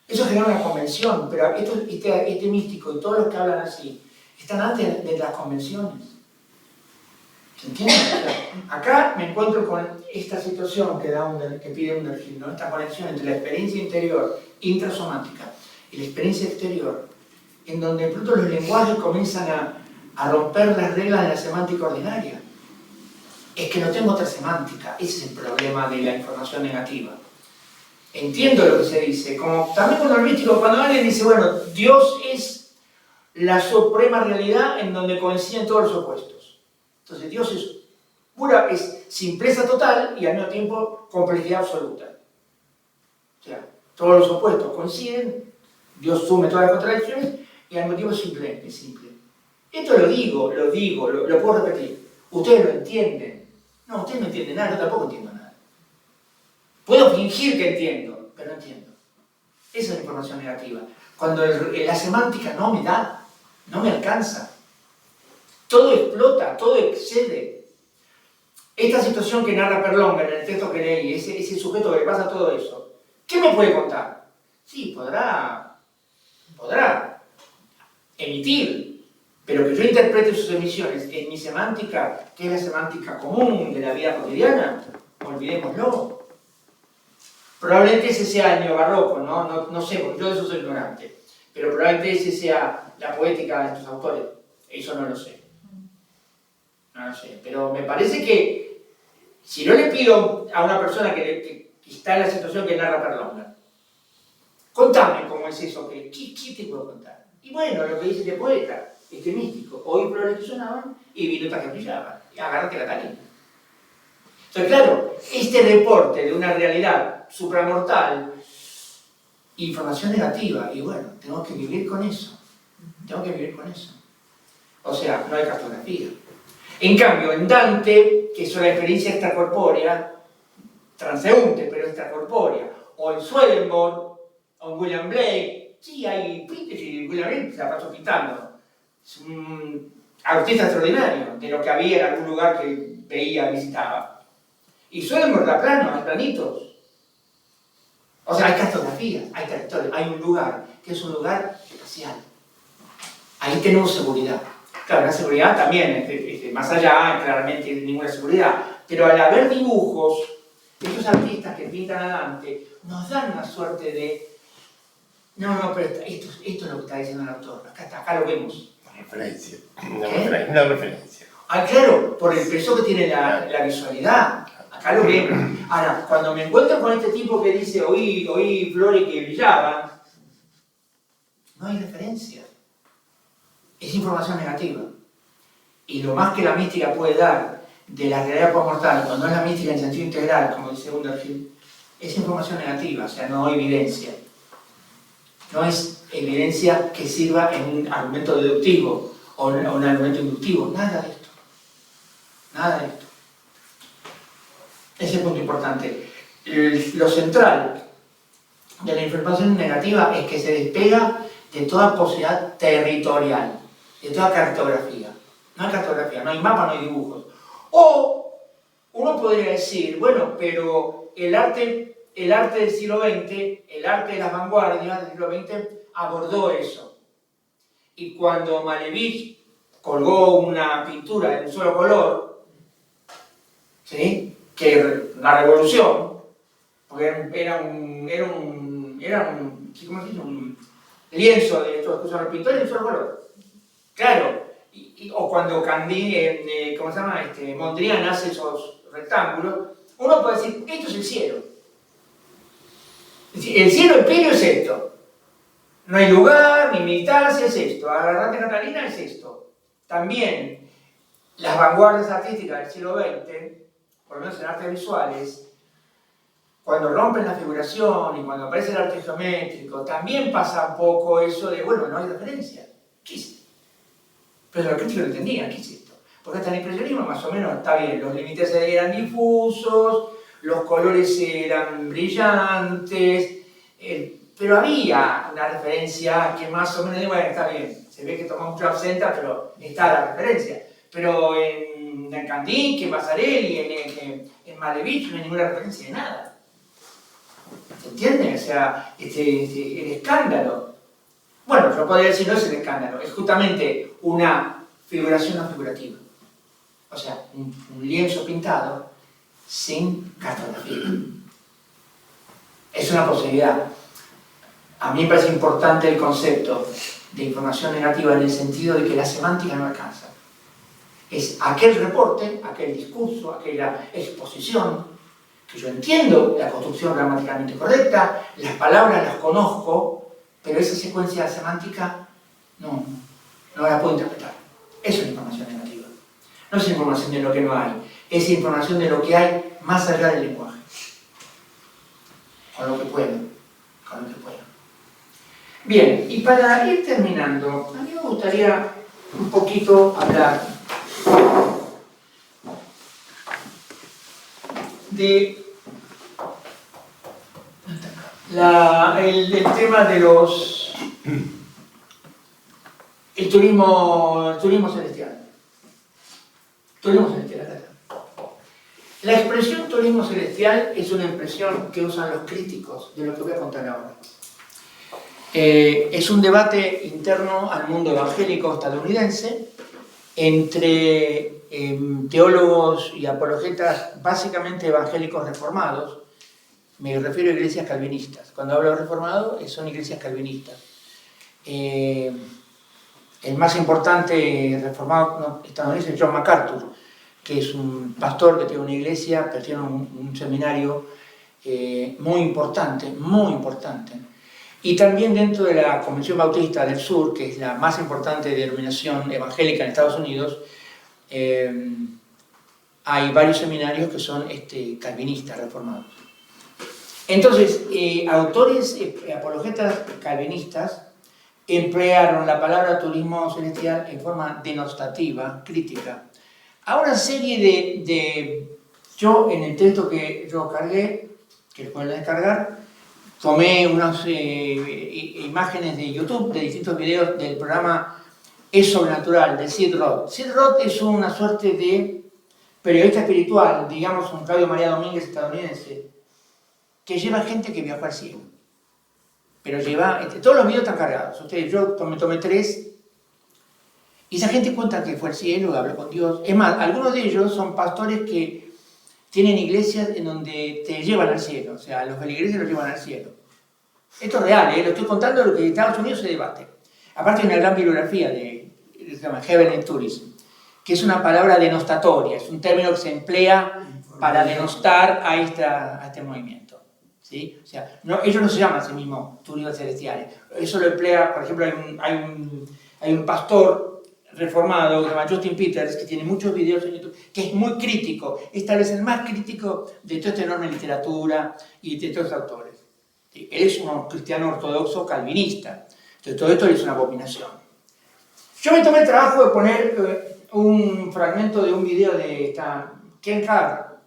Eso genera una convención, pero este místico y todos los que hablan así están antes de las convenciones. ¿Se entiende? Acá me encuentro con esta situación que pide Underhill, ¿no? Esta conexión entre la experiencia interior intrasomática y la experiencia exterior, en donde de pronto los lenguajes comienzan a romper las reglas de la semántica ordinaria. Es que no tengo otra semántica, ese es el problema de la información negativa. Entiendo lo que se dice, como también cuando el místico, cuando alguien dice, bueno, Dios es la suprema realidad en donde coinciden todos los opuestos. Entonces Dios es simpleza total y al mismo tiempo complejidad absoluta. O sea, todos los opuestos coinciden, Dios sume todas las contradicciones y al mismo tiempo es simple. Esto lo puedo repetir. Ustedes lo entienden. No, ustedes no entienden nada, yo tampoco entiendo nada. Puedo fingir que entiendo, pero no entiendo. Esa es la información negativa. Cuando la semántica no me da, no me alcanza. Todo explota, todo excede. Esta situación que narra Perlonga en el texto que leí, ese sujeto que le pasa todo eso, ¿qué me puede contar? Sí, podrá emitir, pero que yo interprete sus emisiones en mi semántica, que es la semántica común de la vida cotidiana, olvidémoslo. Probablemente ese sea el neobarroco, no sé, porque yo de eso soy ignorante, pero probablemente ese sea la poética de estos autores, eso no lo sé. No lo sé, pero me parece que si no le pido a una persona que está en la situación que narra Perlonga, contame cómo es eso, ¿qué te puedo contar? Y bueno, lo que dice este poeta, este místico, oí flores que sonaban y vi notas que brillaban, y agárrate la tarima. Entonces, claro, este reporte de una realidad supramortal, información negativa, y bueno, tengo que vivir con eso. O sea, no hay cartografía. En cambio, en Dante, que es una experiencia extracorpórea, transeúnte, pero extracorpórea, o en Swedenborg, o en William Blake, sí, hay pintes y William Blake se la pasó pintando. Es un artista extraordinario, de lo que había en algún lugar que veía, visitaba. Y Swedenborg da plano, hay planitos. O sea, hay cartografía, hay territorio, hay un lugar, que es un lugar espacial. Ahí tenemos seguridad. Claro, la seguridad también, más allá, claramente ninguna seguridad. Pero al haber dibujos, estos artistas que pintan a Dante nos dan una suerte de... No, pero esto es lo que está diciendo el autor. Acá lo vemos. Una referencia. Ah, claro, por el peso que tiene la visualidad. Acá lo vemos. Ahora, cuando me encuentro con este tipo que dice oí flores que brillaban, no hay referencia. Es información negativa. Y lo más que la mística puede dar de la realidad mortal, cuando no es la mística en sentido integral, como dice Underhill, es información negativa, o sea, no hay evidencia. No es evidencia que sirva en un argumento deductivo o en un argumento inductivo. Nada de esto. Nada de esto. Ese es el punto importante. lo central de la información negativa es que se despega de toda posibilidad territorial, de toda cartografía. No hay cartografía, no hay mapa, no hay dibujos. O uno podría decir, bueno, pero el arte del siglo XX, el arte de las vanguardias del siglo XX abordó eso. Y cuando Malevich colgó una pintura de un solo color, ¿sí?, que la revolución, porque era un ¿cómo se dice? Un lienzo de estos que usan los pintores de un solo color. Claro, o cuando Candí, ¿cómo se llama? Mondrian hace esos rectángulos, uno puede decir, esto es el cielo. Es decir, el cielo imperio es esto. No hay lugar, ni militancia, es esto. Agarrate Catalina es esto. También las vanguardias artísticas del siglo XX, por lo menos en artes visuales, cuando rompen la figuración y cuando aparece el arte geométrico, también pasa un poco eso de, bueno, no hay referencia. ¿Qué es esto? Pero los críticos lo entendían, ¿qué es esto? Porque hasta el impresionismo más o menos está bien, los límites eran difusos, los colores eran brillantes, pero había una referencia que más o menos, bueno, está bien, se ve que toma mucho absenta, pero está la referencia. Pero en Kandinsky, en Vasarely, en Malevich no hay ninguna referencia de nada. ¿Se entiende? O sea, el escándalo. Bueno, yo podría decir, no es el escándalo, es justamente una figuración no figurativa. O sea, un lienzo pintado sin cartografía. Es una posibilidad. A mí me parece importante el concepto de información negativa en el sentido de que la semántica no alcanza. Es aquel reporte, aquel discurso, aquella exposición, que yo entiendo la construcción gramaticalmente correcta, las palabras las conozco, pero esa secuencia semántica no la puedo interpretar. Eso es información negativa. No es información de lo que no hay, es información de lo que hay más allá del lenguaje. Con lo que puedo. Bien, y para ir terminando, a mí me gustaría un poquito hablar de el tema de el turismo celestial. Turismo celestial, acá está. La expresión turismo celestial es una expresión que usan los críticos de lo que voy a contar ahora. Es un debate interno al mundo evangélico estadounidense entre teólogos y apologetas básicamente evangélicos reformados. Me refiero a iglesias calvinistas. Cuando hablo de reformado, son iglesias calvinistas. El más importante reformado estadounidense es John MacArthur, que es un pastor que tiene una iglesia, que tiene un seminario muy importante. Y también dentro de la Convención Bautista del Sur, que es la más importante denominación evangélica en Estados Unidos, hay varios seminarios que son calvinistas, reformados. Entonces, autores apologetas calvinistas emplearon la palabra turismo celestial en forma denostativa, crítica, a una serie yo en el texto que yo cargué, que lo pueden descargar, tomé unas imágenes de YouTube, de distintos videos del programa Es Sobrenatural, de Sid Roth. Sid Roth es una suerte de periodista espiritual, digamos un Claudio María Domínguez estadounidense, que lleva gente que viajó al cielo. Pero lleva, todos los videos están cargados. Yo tomé 3, y esa gente cuenta que fue al cielo, habló con Dios. Es más, algunos de ellos son pastores que tienen iglesias en donde te llevan al cielo, o sea, los feligreses los llevan al cielo. Esto es real, lo estoy contando lo que en Estados Unidos se debate. Aparte hay una gran bibliografía se llama Heaven and Tourism, que es una palabra denostatoria, es un término que se emplea para denostar a este movimiento. ¿Sí? O sea, ellos no se llaman a sí mismos turistas celestiales. Eso lo emplea, por ejemplo, hay un pastor reformado que se llama Justin Peters, que tiene muchos videos en YouTube, que es muy crítico, es tal vez el más crítico de toda esta enorme literatura y de todos los autores. ¿Sí? Él es un cristiano ortodoxo calvinista, entonces todo esto es una abominación. Yo me tomé el trabajo de poner un fragmento de un video de Ken Carr,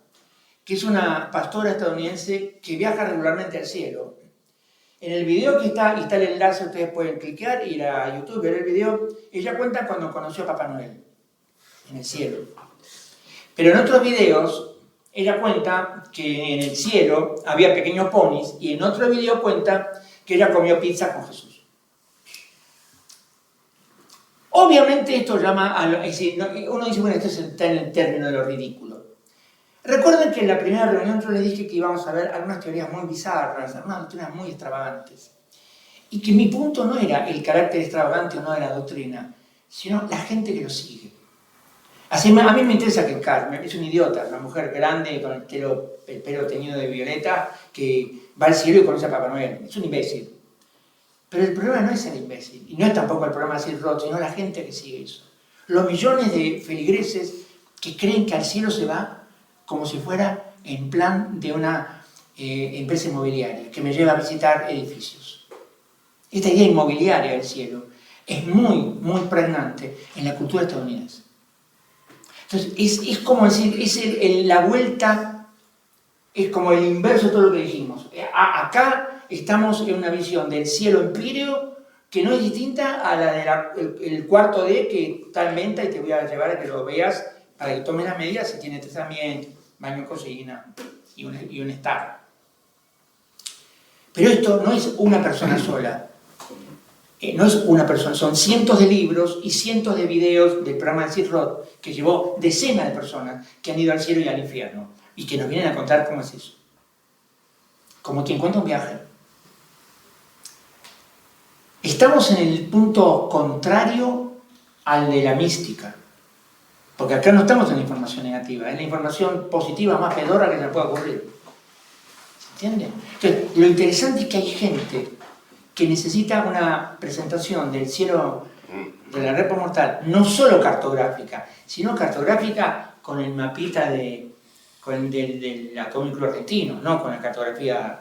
que es una pastora estadounidense que viaja regularmente al cielo. En el video que está, y está el enlace, ustedes pueden cliquear, ir a YouTube, ver el video, ella cuenta cuando conoció a Papá Noel en el cielo. Pero en otros videos, ella cuenta que en el cielo había pequeños ponis, y en otro video cuenta que ella comió pizza con Jesús. Obviamente esto llama a... Es decir, uno dice, bueno, esto está en el término de lo ridículo. Recuerden que en la primera reunión yo les dije que íbamos a ver algunas teorías muy bizarras, algunas doctrinas muy extravagantes. Y que mi punto no era el carácter extravagante o no de la doctrina, sino la gente que lo sigue. Así, a mí me interesa que Carmen es una idiota, una mujer grande con el pelo teñido de violeta que va al cielo y conoce a Papá Noel. Es un imbécil. Pero el problema no es el imbécil, y no es tampoco el problema de Sid Roth, sino la gente que sigue eso. Los millones de feligreses que creen que al cielo se va como si fuera en plan de una empresa inmobiliaria que me lleva a visitar edificios. Esta idea inmobiliaria del cielo es muy, muy pregnante en la cultura estadounidense. Entonces, es como decir, es la vuelta, es como el inverso de todo lo que dijimos. Acá estamos en una visión del cielo empíreo que no es distinta a la del cuarto D que está en venta y te voy a llevar a que lo veas para que tomes las medidas si tiene 3 ambientes, baño, cocina y un estar. Pero esto no es una persona sola. No es una persona, son cientos de libros y cientos de videos del programa de Sid Roth que llevó decenas de personas que han ido al cielo y al infierno y que nos vienen a contar cómo es eso. Como quien cuenta un viaje. Estamos en el punto contrario al de la mística, porque acá no estamos en la información negativa, es la información positiva más pedorra que se pueda ocurrir. ¿Se entiende? Entonces, lo interesante es que hay gente que necesita una presentación del cielo de la red mortal, no solo cartográfica, sino cartográfica con el mapita del atómico argentino, no con la cartografía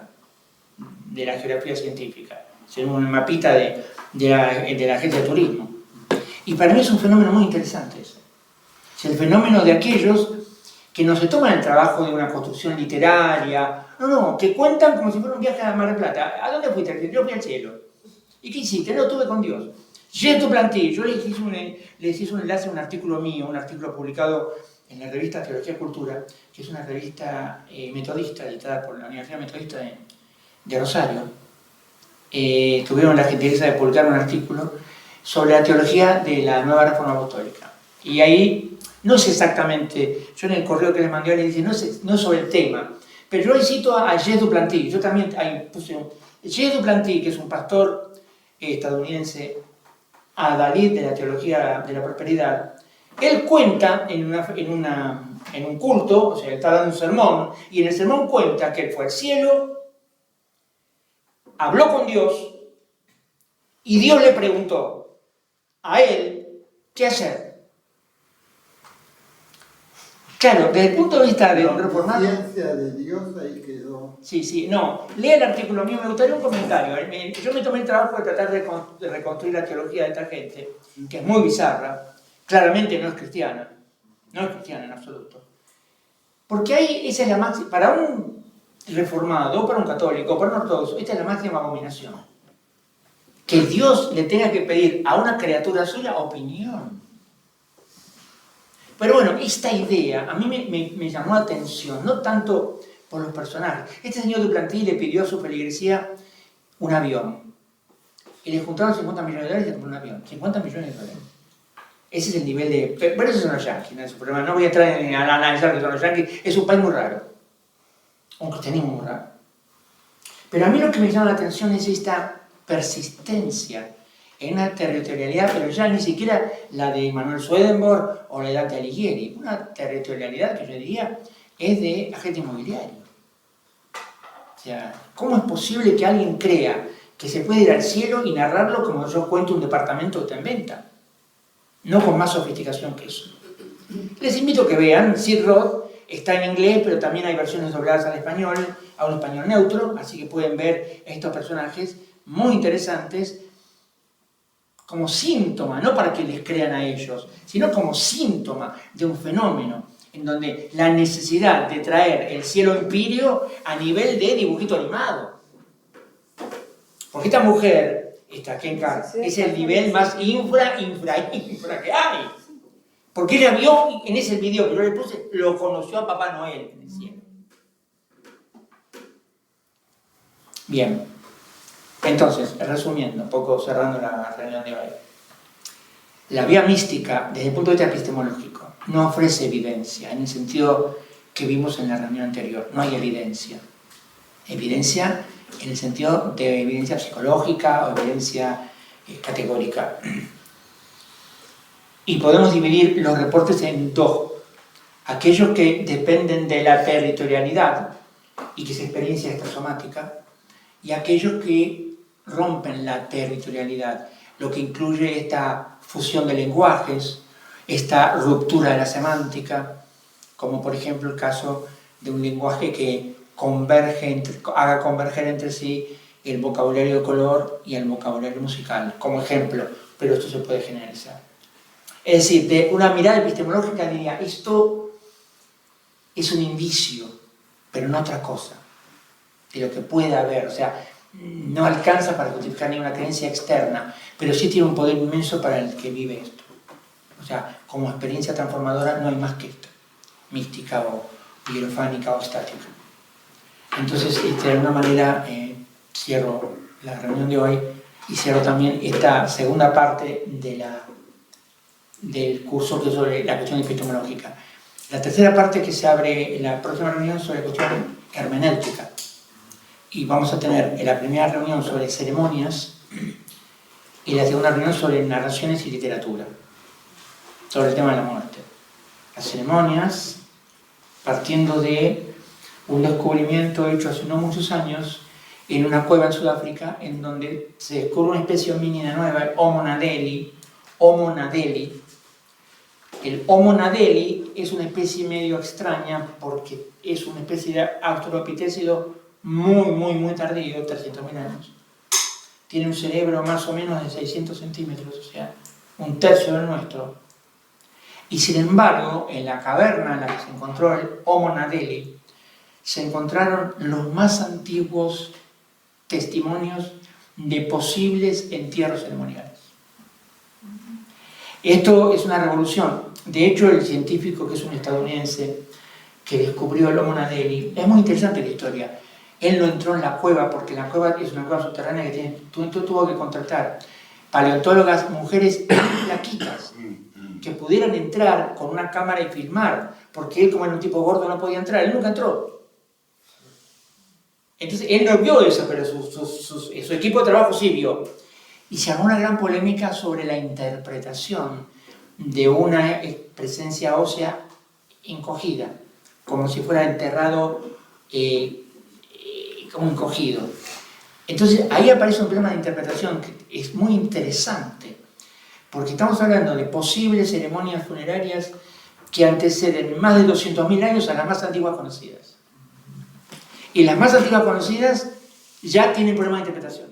de la geografía científica, sino un mapita de la agencia de turismo. Y para mí es un fenómeno muy interesante eso. Es el fenómeno de aquellos que no se toman el trabajo de una construcción literaria, no, que cuentan como si fuera un viaje a Mar del Plata. ¿A dónde fuiste? Yo fui al cielo. ¿Y qué hiciste? No, estuve con Dios. Je te planté. Yo les hice un enlace a un artículo mío, un artículo publicado en la revista Teología y Cultura, que es una revista metodista, editada por la Universidad Metodista de Rosario. Tuvieron la gentileza de publicar un artículo sobre la teología de la nueva reforma apostólica. Y ahí no es exactamente, yo en el correo que les mandé les dije, no es sobre el tema, pero yo ahí cito a Gilles Duplanty. Yo también ahí puse Gilles Duplanty, que es un pastor estadounidense, adalid de la teología de la prosperidad. Él cuenta en un culto, o sea, él está dando un sermón, y en el sermón cuenta que él fue al cielo, habló con Dios, y Dios le preguntó a él qué hacer. Claro, desde el punto de vista de un reformado... La ciencia de Dios ahí quedó. Sí, no. Lea el artículo mío, me gustaría un comentario. Yo me tomé el trabajo de tratar de reconstruir la teología de esta gente, que es muy bizarra, claramente no es cristiana en absoluto. Porque ahí esa es la máxima, para un reformado, para un católico, para un ortodoxo, esta es la máxima abominación. Que Dios le tenga que pedir a una criatura suya opinión. Pero bueno, esta idea a mí me llamó la atención, no tanto por los personajes. Este señor Duplanty le pidió a su feligresía un avión. Y le juntaron 50 millones de dólares y le compró un avión. 50 millones de dólares. Ese es el nivel de... Pero esos son los yanquis, no es su problema. No voy a entrar a analizar que son los yanquis. Es un país muy raro. Un cristianismo muy raro. Pero a mí lo que me llama la atención es esta persistencia en una territorialidad, pero ya ni siquiera la de Manuel Swedenborg o la de Dante Alighieri. Una territorialidad que yo diría es de agente inmobiliario. O sea, ¿cómo es posible que alguien crea que se puede ir al cielo y narrarlo como yo cuento un departamento que está en venta? No con más sofisticación que eso. Les invito a que vean, Sid Roth está en inglés, pero también hay versiones dobladas al español, a un español neutro, así que pueden ver estos personajes muy interesantes como síntoma, no para que les crean a ellos, sino como síntoma de un fenómeno en donde la necesidad de traer el cielo empíreo a nivel de dibujito animado. Porque esta mujer, esta Kenka, es el nivel más infra que hay. Porque ella vio en ese video que yo le puse, lo conoció a Papá Noel en el cielo. Bien. Entonces, resumiendo, un poco cerrando la reunión de hoy. La vía mística, desde el punto de vista epistemológico, no ofrece evidencia, en el sentido que vimos en la reunión anterior. No hay evidencia. Evidencia en el sentido de evidencia psicológica o evidencia categórica. Y podemos dividir los reportes en dos. Aquellos que dependen de la territorialidad y que es experiencia extrasomática, y aquellos que rompen la territorialidad, lo que incluye esta fusión de lenguajes, esta ruptura de la semántica, como por ejemplo el caso de un lenguaje que haga converger entre sí el vocabulario de color y el vocabulario musical, como ejemplo, pero esto se puede generalizar. Es decir, de una mirada epistemológica diría, esto es un indicio, pero no otra cosa, de lo que puede haber, o sea, no alcanza para justificar ninguna creencia externa, pero sí tiene un poder inmenso para el que vive esto. O sea, como experiencia transformadora no hay más que esto, mística o hierofánica o estática. Entonces, de alguna manera, cierro la reunión de hoy y cierro también esta segunda parte del curso que es sobre la cuestión epistemológica. La tercera parte que se abre en la próxima reunión sobre la cuestión hermenéutica. Y vamos a tener la primera reunión sobre ceremonias y la segunda reunión sobre narraciones y literatura, sobre el tema de la muerte. Las ceremonias, partiendo de un descubrimiento hecho hace no muchos años en una cueva en Sudáfrica, en donde se descubre una especie homínida nueva, el Homo nadeli. El Homo nadeli es una especie medio extraña porque es una especie de australopithecino muy tardío, 300.000 años. Tiene un cerebro más o menos de 600 centímetros, o sea, un tercio del nuestro. Y sin embargo, en la caverna en la que se encontró el Homo nadeli, se encontraron los más antiguos testimonios de posibles entierros ceremoniales. Esto es una revolución. De hecho, el científico, que es un estadounidense, que descubrió el Homo nadeli, es muy interesante la historia. Él no entró en la cueva porque la cueva es una cueva subterránea que tuvo que contratar paleontólogas, mujeres flaquitas, que pudieran entrar con una cámara y filmar, porque él, como era un tipo gordo, no podía entrar. Él nunca entró. Entonces, él no vio eso, pero su equipo de trabajo sí vio. Y se armó una gran polémica sobre la interpretación de una presencia ósea encogida, como si fuera enterrado como encogido. Entonces, ahí aparece un problema de interpretación que es muy interesante, porque estamos hablando de posibles ceremonias funerarias que anteceden más de 200.000 años a las más antiguas conocidas. Y las más antiguas conocidas ya tienen problemas de interpretación.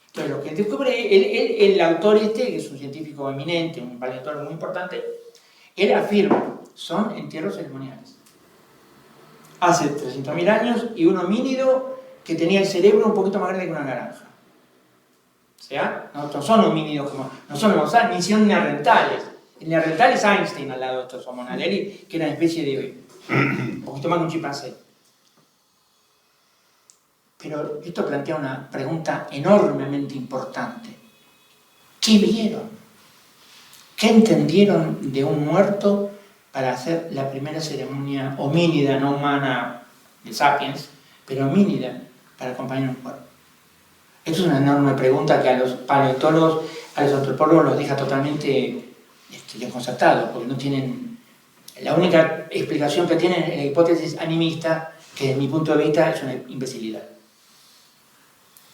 Entonces, lo que descubre el autor que es un científico eminente, un paleontólogo muy importante, él afirma, son entierros ceremoniales. Hace 300.000 años y un homínido que tenía el cerebro un poquito más grande que una naranja. O sea, no son homínidos como, no son ni son neandertales. El neandertal es Einstein al lado de estos Homo nadeli, que era una especie de un poquito más que un chimpancé. Pero esto plantea una pregunta enormemente importante. ¿Qué vieron? ¿Qué entendieron de un muerto para hacer la primera ceremonia homínida, no humana, de Sapiens, pero homínida, para acompañar un cuerpo? Esto es una enorme pregunta que a los paleontólogos, a los antropólogos los deja totalmente desconcertados, porque no tienen... La única explicación que tienen es la hipótesis animista, que desde mi punto de vista es una imbecilidad.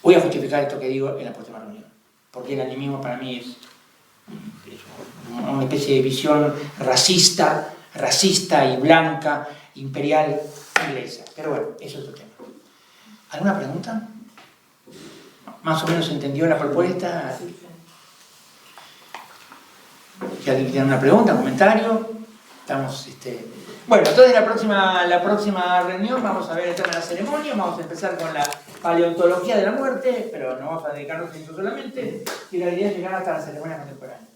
Voy a justificar esto que digo en la próxima reunión, porque el animismo para mí es una especie de visión racista y blanca, imperial, inglesa. Pero bueno, eso es otro tema. ¿Alguna pregunta? ¿Más o menos entendió la propuesta? Si alguien tiene una pregunta, comentario, estamos, Bueno, entonces la próxima reunión vamos a ver el tema de la ceremonia, vamos a empezar con la paleontología de la muerte, pero no vamos a dedicarnos a eso solamente, y la idea es llegar hasta la ceremonia contemporánea.